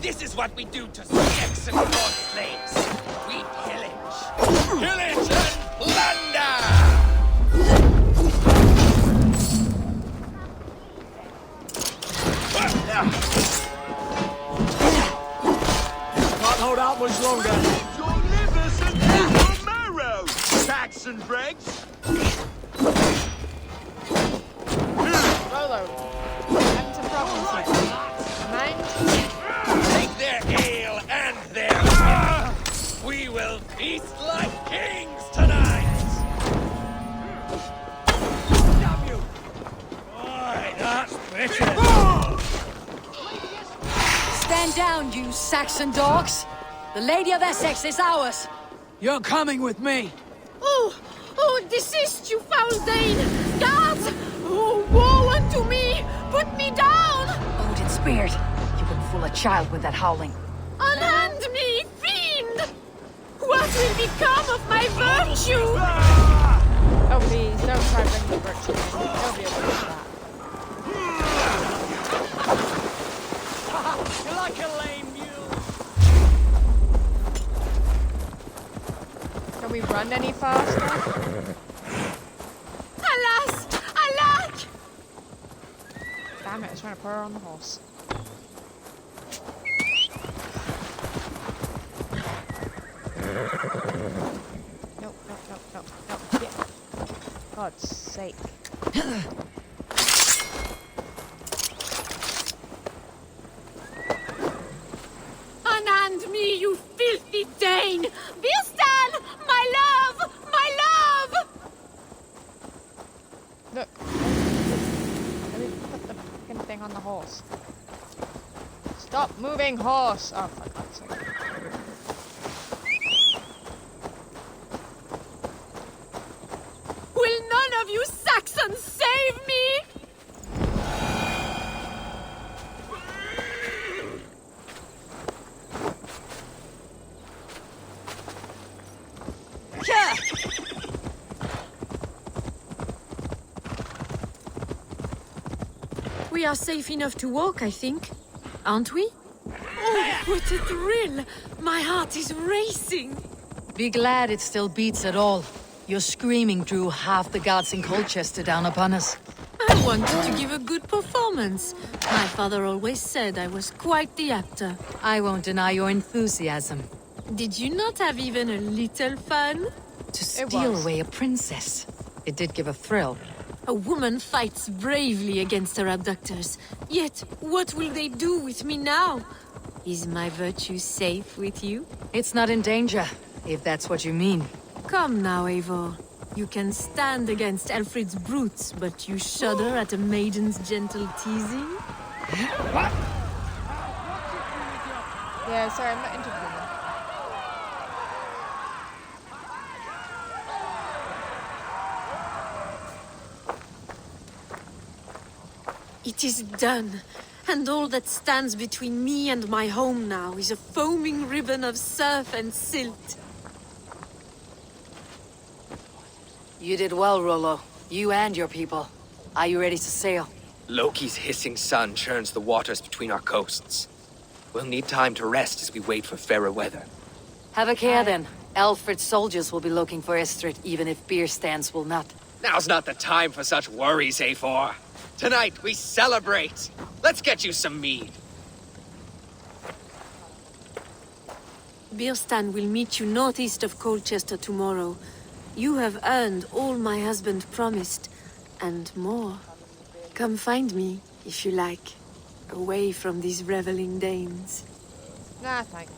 This is what we do to Saxon lord slaves. We pillage. Pillage and plunder! Can't hold out much longer. Your livers and your marrow, Saxon dregs. Rollo, having some problems here. Mind? Take their ale and their wine. We will feast like kings tonight! Damn you! Boy, that's better! Stand down, you Saxon dogs! The Lady of Essex is ours! You're coming with me! Oh, desist, you foul Dane! Guards! Oh, woe unto me! Put me down! Odin's beard! You wouldn't fool a child with that howling. Unhand me, fiend! What will become of my virtue? Oh, please, don't try to bring the virtue in. Nobody will do that. You're like a lame mule. Can we run any faster? Alas! Alack! Damn it, I was trying to put her on the horse. Nope. Yeah. God's sake. Unhand me, you filthy Dane! Bilstan! My love! My love! Look. Let me put the fucking thing on the horse. Stop moving, horse! Oh, for God's sake. Will none of you Saxons save me? We are safe enough to walk, I think. Aren't we? Oh, what a thrill! My heart is racing! Be glad it still beats at all. Your screaming drew half the guards in Colchester down upon us. I wanted to give a good performance. My father always said I was quite the actor. I won't deny your enthusiasm. Did you not have even a little fun? To steal away a princess. It did give a thrill. A woman fights bravely against her abductors. Yet, what will they do with me now? Is my virtue safe with you? It's not in danger, if that's what you mean. Come now, Eivor. You can stand against Alfred's brutes, but you shudder at a maiden's gentle teasing? Yeah, sorry, I'm not interested. It is done, and all that stands between me and my home now is a foaming ribbon of surf and silt. You did well, Rollo. You and your people. Are you ready to sail? Loki's hissing sun churns the waters between our coasts. We'll need time to rest as we wait for fairer weather. Have a care then. Alfred's soldiers will be looking for Estrid, even if beer stands will not. Now's not the time for such worries, Eivor. Tonight we celebrate. Let's get you some mead. Birstan will meet you northeast of Colchester tomorrow. You have earned all my husband promised, and more. Come find me, if you like. Away from these reveling Danes. Nah, thanks.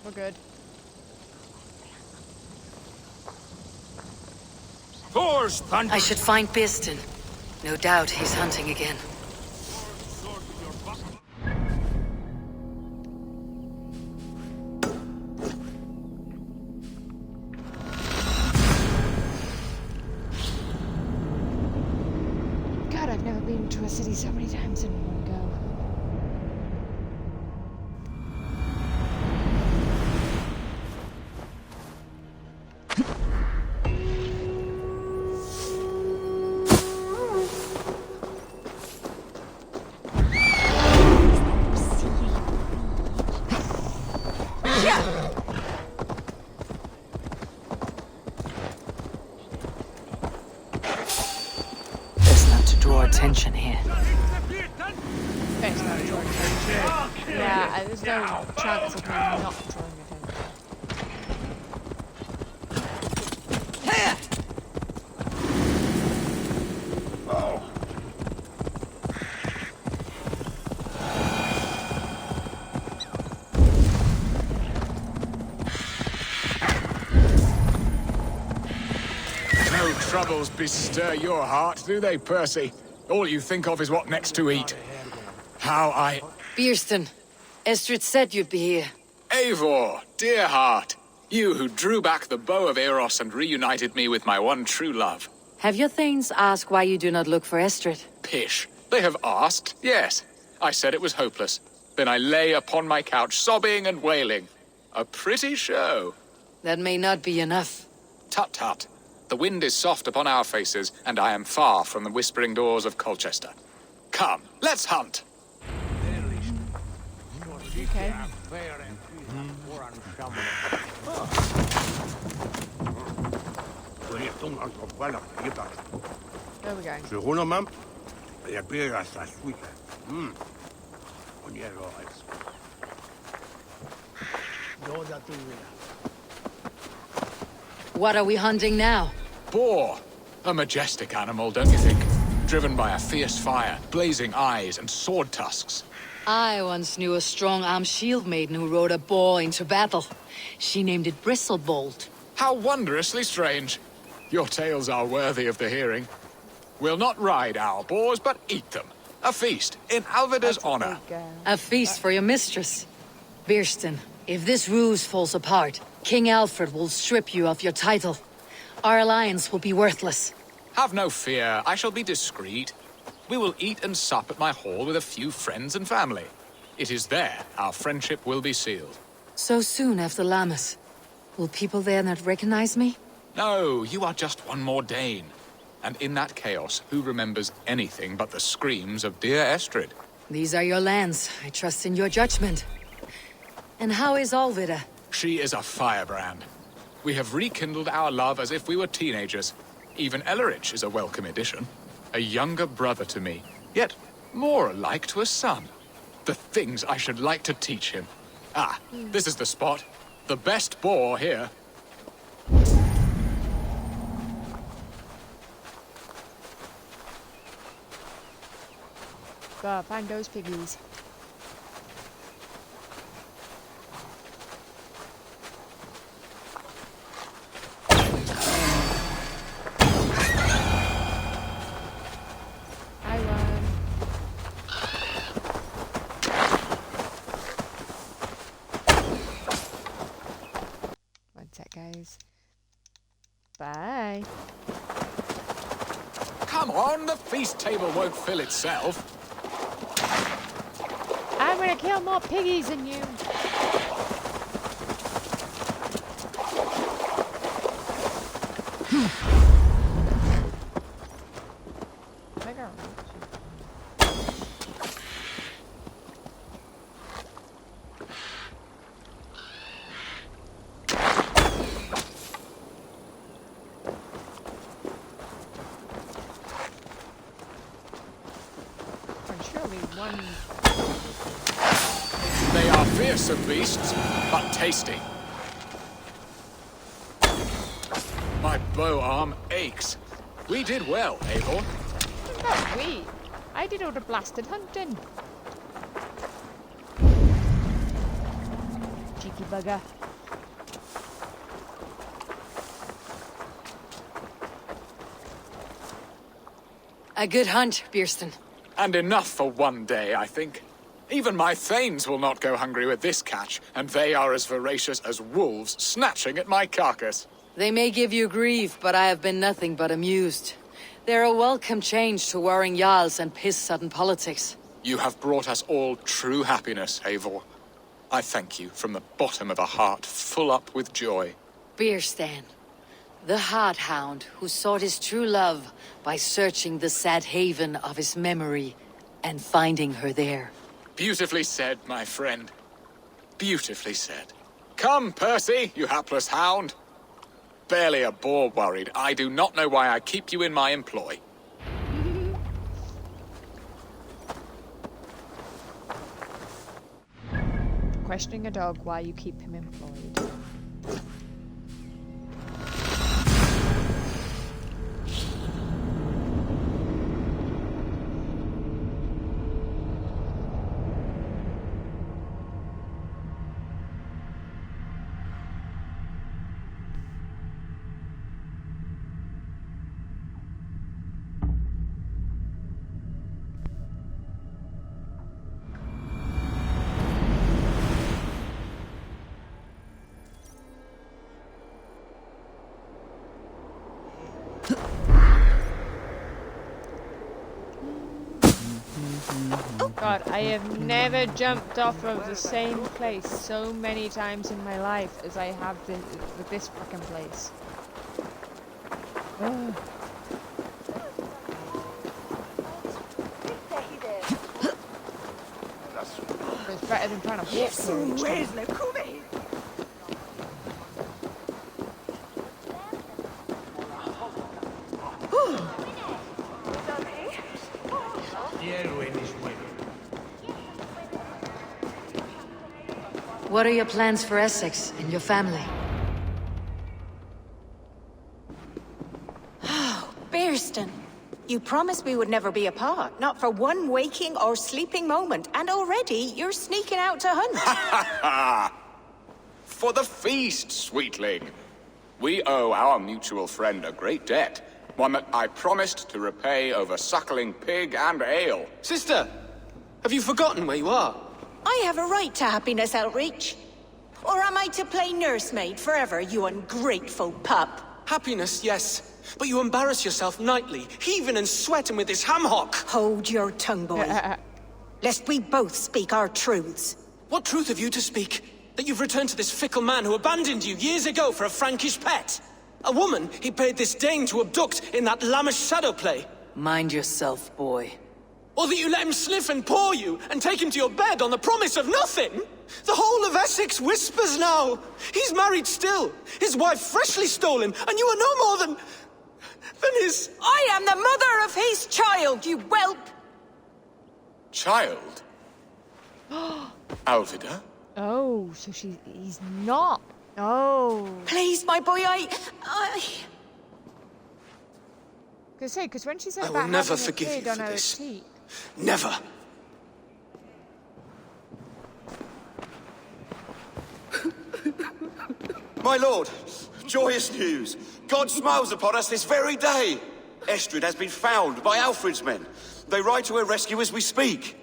We're good. I should find Bearston. No doubt he's hunting again. God, I've never been to a city so many times in one go. Attention here. It's not drawing attention. Yeah, there's no chance of me not drawing attention. No troubles bestir your heart, do they, Percy? All you think of is what next to eat. Bearston, Estrid said you'd be here. Eivor, dear heart. You who drew back the bow of Eros and reunited me with my one true love. Have your thanes asked why you do not look for Estrid? Pish. They have asked, yes. I said it was hopeless. Then I lay upon my couch, sobbing and wailing. A pretty show. That may not be enough. Tut-tut. The wind is soft upon our faces, and I am far from the whispering doors of Colchester. Come, let's hunt! Okay. Where are we going? What are we hunting now? Boar. A majestic animal, don't you think? Driven by a fierce fire, blazing eyes, and sword tusks. I once knew a strong-armed shield maiden who rode a boar into battle. She named it Bristlebolt. How wondrously strange. Your tales are worthy of the hearing. We'll not ride our boars, but eat them. A feast, in Alvida's honor. A feast for your mistress. Bearston, if this ruse falls apart, King Alfred will strip you of your title. Our alliance will be worthless. Have no fear, I shall be discreet. We will eat and sup at my hall with a few friends and family. It is there our friendship will be sealed. So soon after Lammas. Will people there not recognize me? No, you are just one more Dane. And in that chaos, who remembers anything but the screams of dear Estrid? These are your lands. I trust in your judgment. And how is Alfida? She is a firebrand. We have rekindled our love as if we were teenagers. Even Ellerich is a welcome addition. A younger brother to me, yet more alike to a son. The things I should like to teach him. Ah, this is the spot. The best boar here. Gotta find those piggies. Guys. Bye. Come on, the feast table won't fill itself. I'm gonna kill more piggies than you. They are fearsome beasts, but tasty. My bow arm aches. We did well, Eivor. Not we. I did all the blasted hunting. Cheeky bugger. A good hunt, Bierston. And enough for one day, I think. Even my thanes will not go hungry with this catch, and they are as voracious as wolves snatching at my carcass. They may give you grief, but I have been nothing but amused. They're a welcome change to warring jarls and piss-sudden politics. You have brought us all true happiness, Eivor. I thank you from the bottom of a heart full up with joy. Bierstan, the hard hound who sought his true love by searching the sad haven of his memory and finding her there. Beautifully said, my friend. Beautifully said. Come, Percy, you hapless hound. Barely a boar worried. I do not know why I keep you in my employ. Questioning a dog why you keep him employed. God, I have never jumped off of the same place so many times in my life as I have with this fucking place. Ugh. It's better than trying to walk through each time. What are your plans for Essex and your family? Oh, Bierston. You promised we would never be apart, not for one waking or sleeping moment, and already you're sneaking out to hunt. For the feast, sweetling. We owe our mutual friend a great debt. One that I promised to repay over suckling pig and ale. Sister, have you forgotten where you are? I have a right to happiness outreach. Or am I to play nursemaid forever, you ungrateful pup? Happiness, yes. But you embarrass yourself nightly, heaving and sweating with this ham-hock. Hold your tongue, boy. Lest we both speak our truths. What truth have you to speak? That you've returned to this fickle man who abandoned you years ago for a Frankish pet? A woman he paid this Dane to abduct in that lammish shadow play? Mind yourself, boy. Or that you let him sniff and paw you, and take him to your bed on the promise of nothing? The whole of Essex whispers now. He's married still, his wife freshly stolen, and you are no more than his... I am the mother of his child, you whelp! Child? Alfida? Oh, so he's not. Oh. Please, my boy, I... Because when she said I about will never having a forgive kid you on for her this. teeth. Never. My lord, joyous news. God smiles upon us this very day. Estrid has been found by Alfred's men. They ride to her rescue as we speak.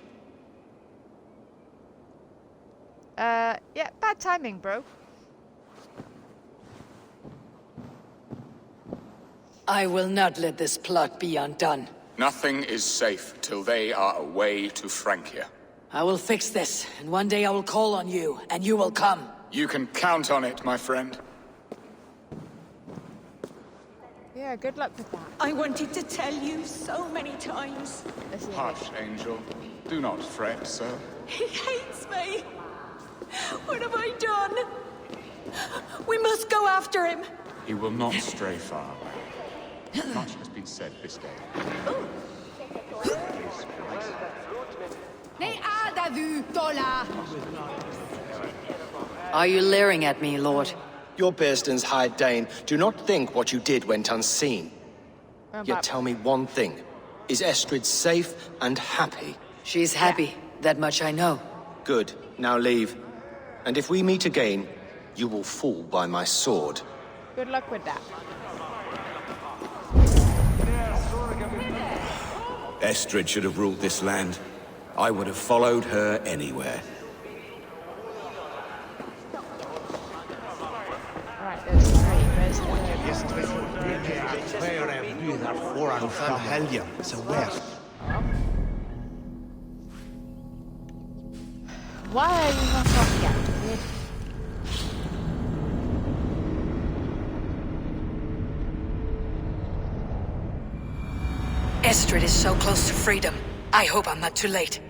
Yeah, bad timing, bro. I will not let this plot be undone. Nothing is safe till they are away to Francia. I will fix this, and one day I will call on you, and you will come. You can count on it, my friend. Yeah, good luck with that. I wanted to tell you so many times. Hush, Angel. Do not fret, sir. He hates me. What have I done? We must go after him. He will not stray far. Much has been said this day. Are you leering at me, Lord? Your Bierston's High Dane. Do not think what you did went unseen. Yet tell me one thing. Is Estrid safe and happy? She's happy. That much I know. Good. Now leave. And if we meet again, you will fall by my sword. Good luck with that. Estrid should have ruled this land. I would have followed her anywhere. Alright, there's the tree. Where's the... Why are you not off yet, kid? Estrid is so close to freedom. I hope I'm not too late.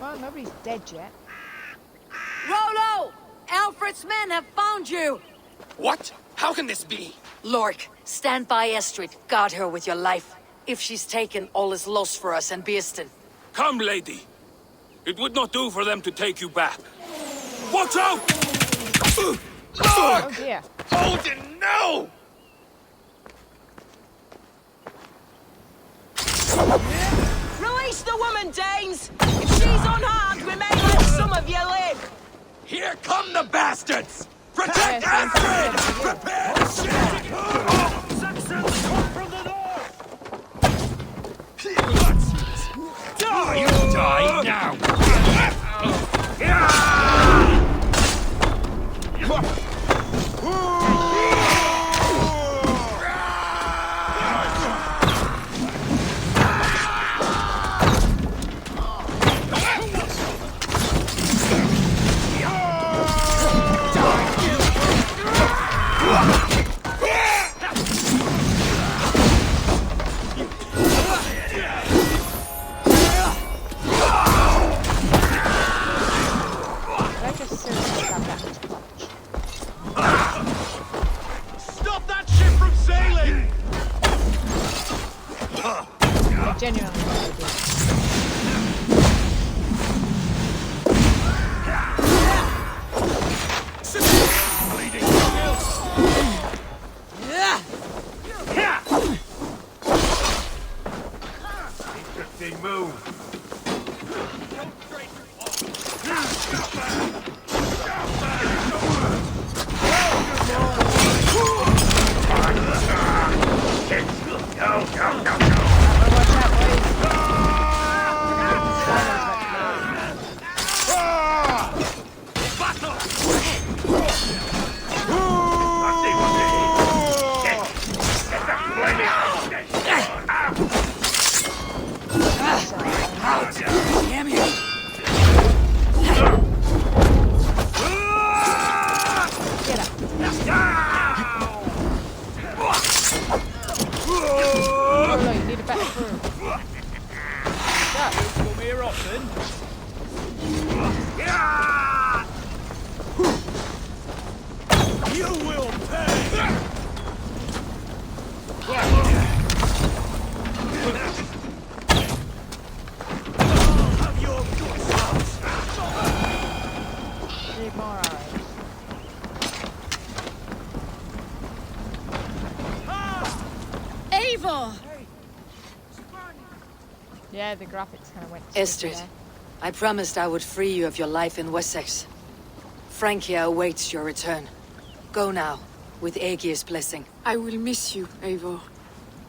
Well, nobody's dead yet. Rollo! Alfred's men have found you! What? How can this be? Lork, stand by Estrid. Guard her with your life. If she's taken, all is lost for us and Beeston. Come, lady. It would not do for them to take you back. Watch out! Oh Lork! dear. Odin, no! Release the woman, Danes! If she's unharmed, we may let some of you live! Here come the bastards! Protect Estrid! Prepare to shoot! Saxons come from the north! Die! You die now! Stop that ship from sailing! Genuinely what I do. Interesting move. Damn you! Get up. Rollo, you need a better crew. Come here often. You will pay! Have your good sons. Need more arrows. Eivor! Yeah, the graphics kind of went. Estrid, there. I promised I would free you of your life in Wessex. Francia awaits your return. Go now, with Aegir's blessing. I will miss you, Eivor.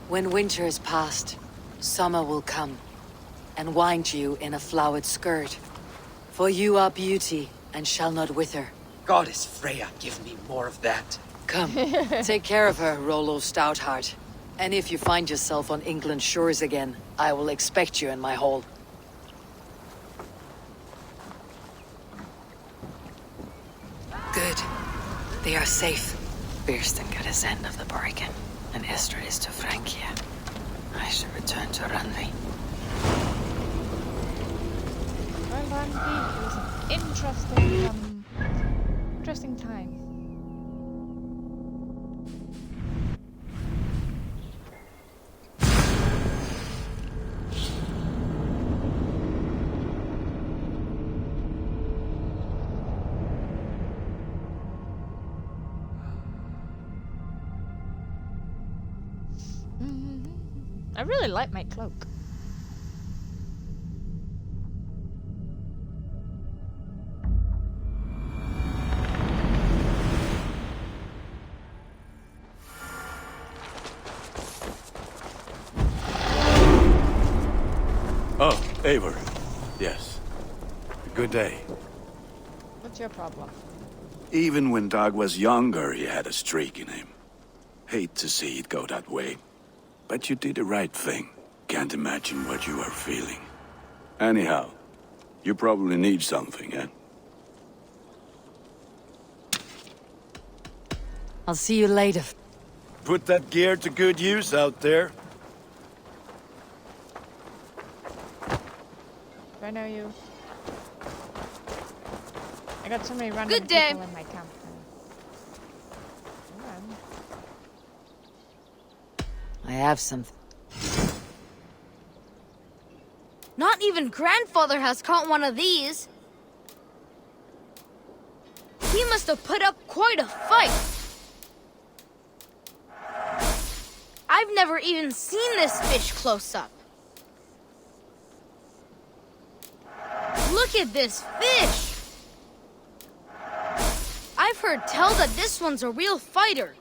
When winter is past, summer will come, and wind you in a flowered skirt. For you are beauty, and shall not wither. Goddess Freya, give me more of that. Come, take care of her, Rollo Stoutheart. And if you find yourself on England's shores again, I will expect you in my hall. Good. They are safe. Beeston got his end of the bargain, and Estrid is to Francia. I should return to Randvi. Well, Randvi was an interesting time. I really like my cloak. Oh, Eivor. Yes. Good day. What's your problem? Even when Dag was younger, he had a streak in him. Hate to see it go that way. But you did the right thing. Can't imagine what you are feeling. Anyhow, you probably need something, eh? I'll see you later. Put that gear to good use out there. Do I know you? I got so many random people in my camp now. I have something. Not even grandfather has caught one of these. He must have put up quite a fight. I've never even seen this fish close up. Look at this fish! I've heard tell that this one's a real fighter.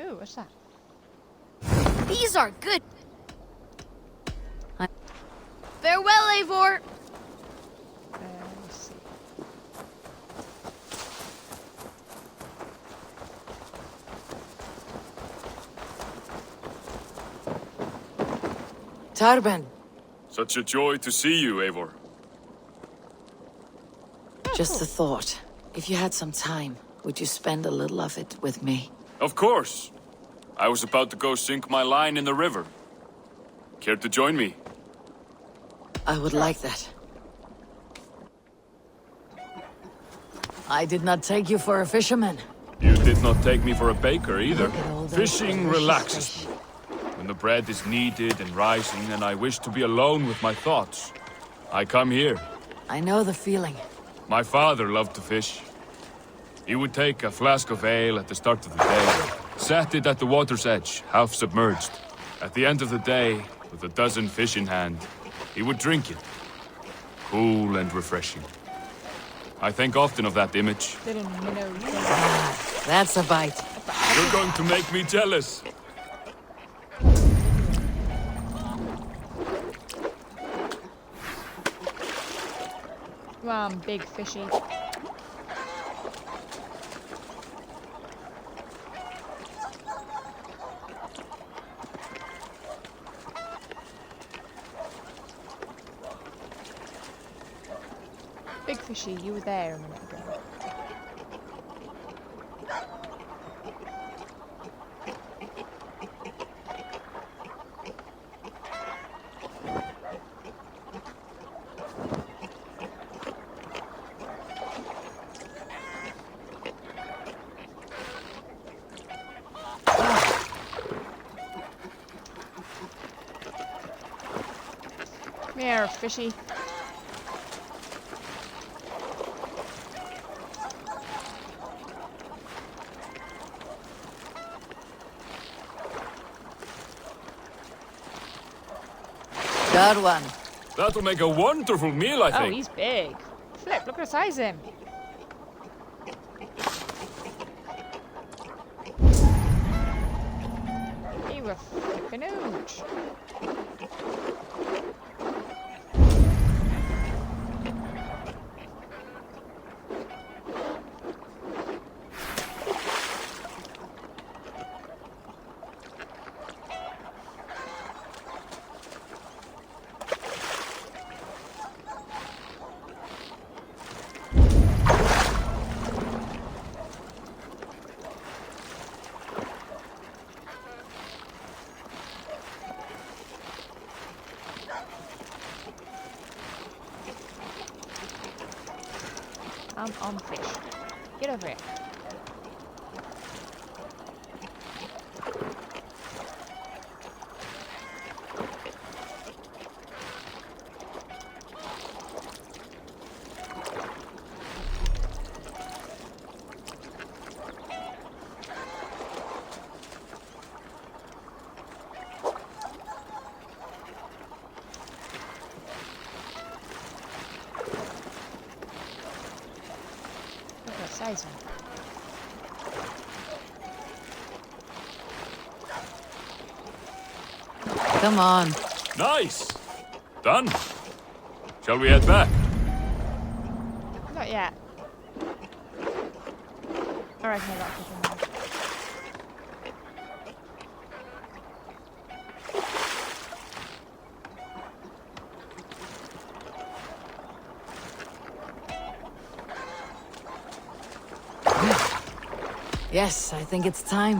Ooh, what's that? These are good. Farewell, Eivor. Let's see. Tarben. Such a joy to see you, Eivor. Just a thought. If you had some time, would you spend a little of it with me? Of course. I was about to go sink my line in the river. Care to join me? I would like that. I did not take you for a fisherman. You did not take me for a baker either. Fishing relaxes me. When the bread is kneaded and rising and I wish to be alone with my thoughts, I come here. I know the feeling. My father loved to fish. He would take a flask of ale at the start of the day, set it at the water's edge, half submerged. At the end of the day, with a dozen fish in hand, he would drink it. Cool and refreshing. I think often of that image. That's a bite. You're going to make me jealous. Come on, big fishy. Big fishy, you were there a minute ago. Come here, fishy. Got one. That'll make a wonderful meal, I think. Oh, he's big. Flip, look at the size of him. He was flipping huge. I'm on fish. Get over here. exciting. Come on. Nice! Done? Shall we head back? Not yet. I reckon I got a couple more. Yes, I think it's time.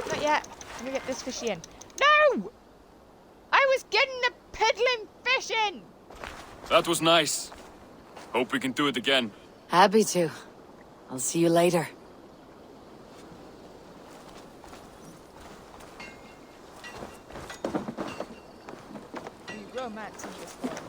Not yet. Let me get this fishy in. No! I was getting the piddling fish in! That was nice. Hope we can do it again. Happy to. I'll see you later. We romance in this world.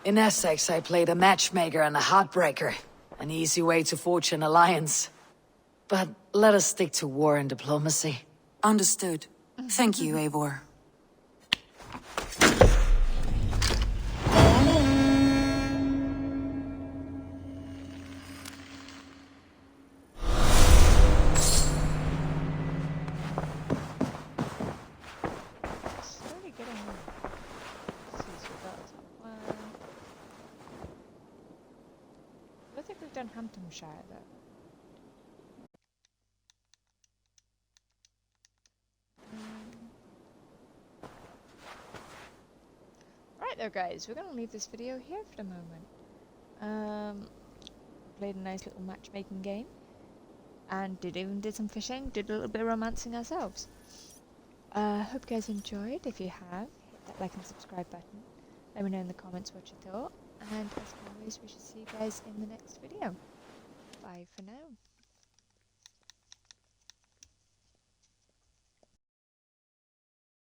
In Essex, I played a matchmaker and a heartbreaker. An easy way to forge an alliance. But let us stick to war and diplomacy. Understood. Thank you, Eivor. I think we've done Hamptonshire though. Right there guys, we're gonna leave this video here for the moment. Played a nice little matchmaking game and did some fishing, did a little bit of romancing ourselves. Hope you guys enjoyed. If you have, hit that like and subscribe button. Let me know in the comments what you thought, and as always we shall see you guys in the next video. Bye for now.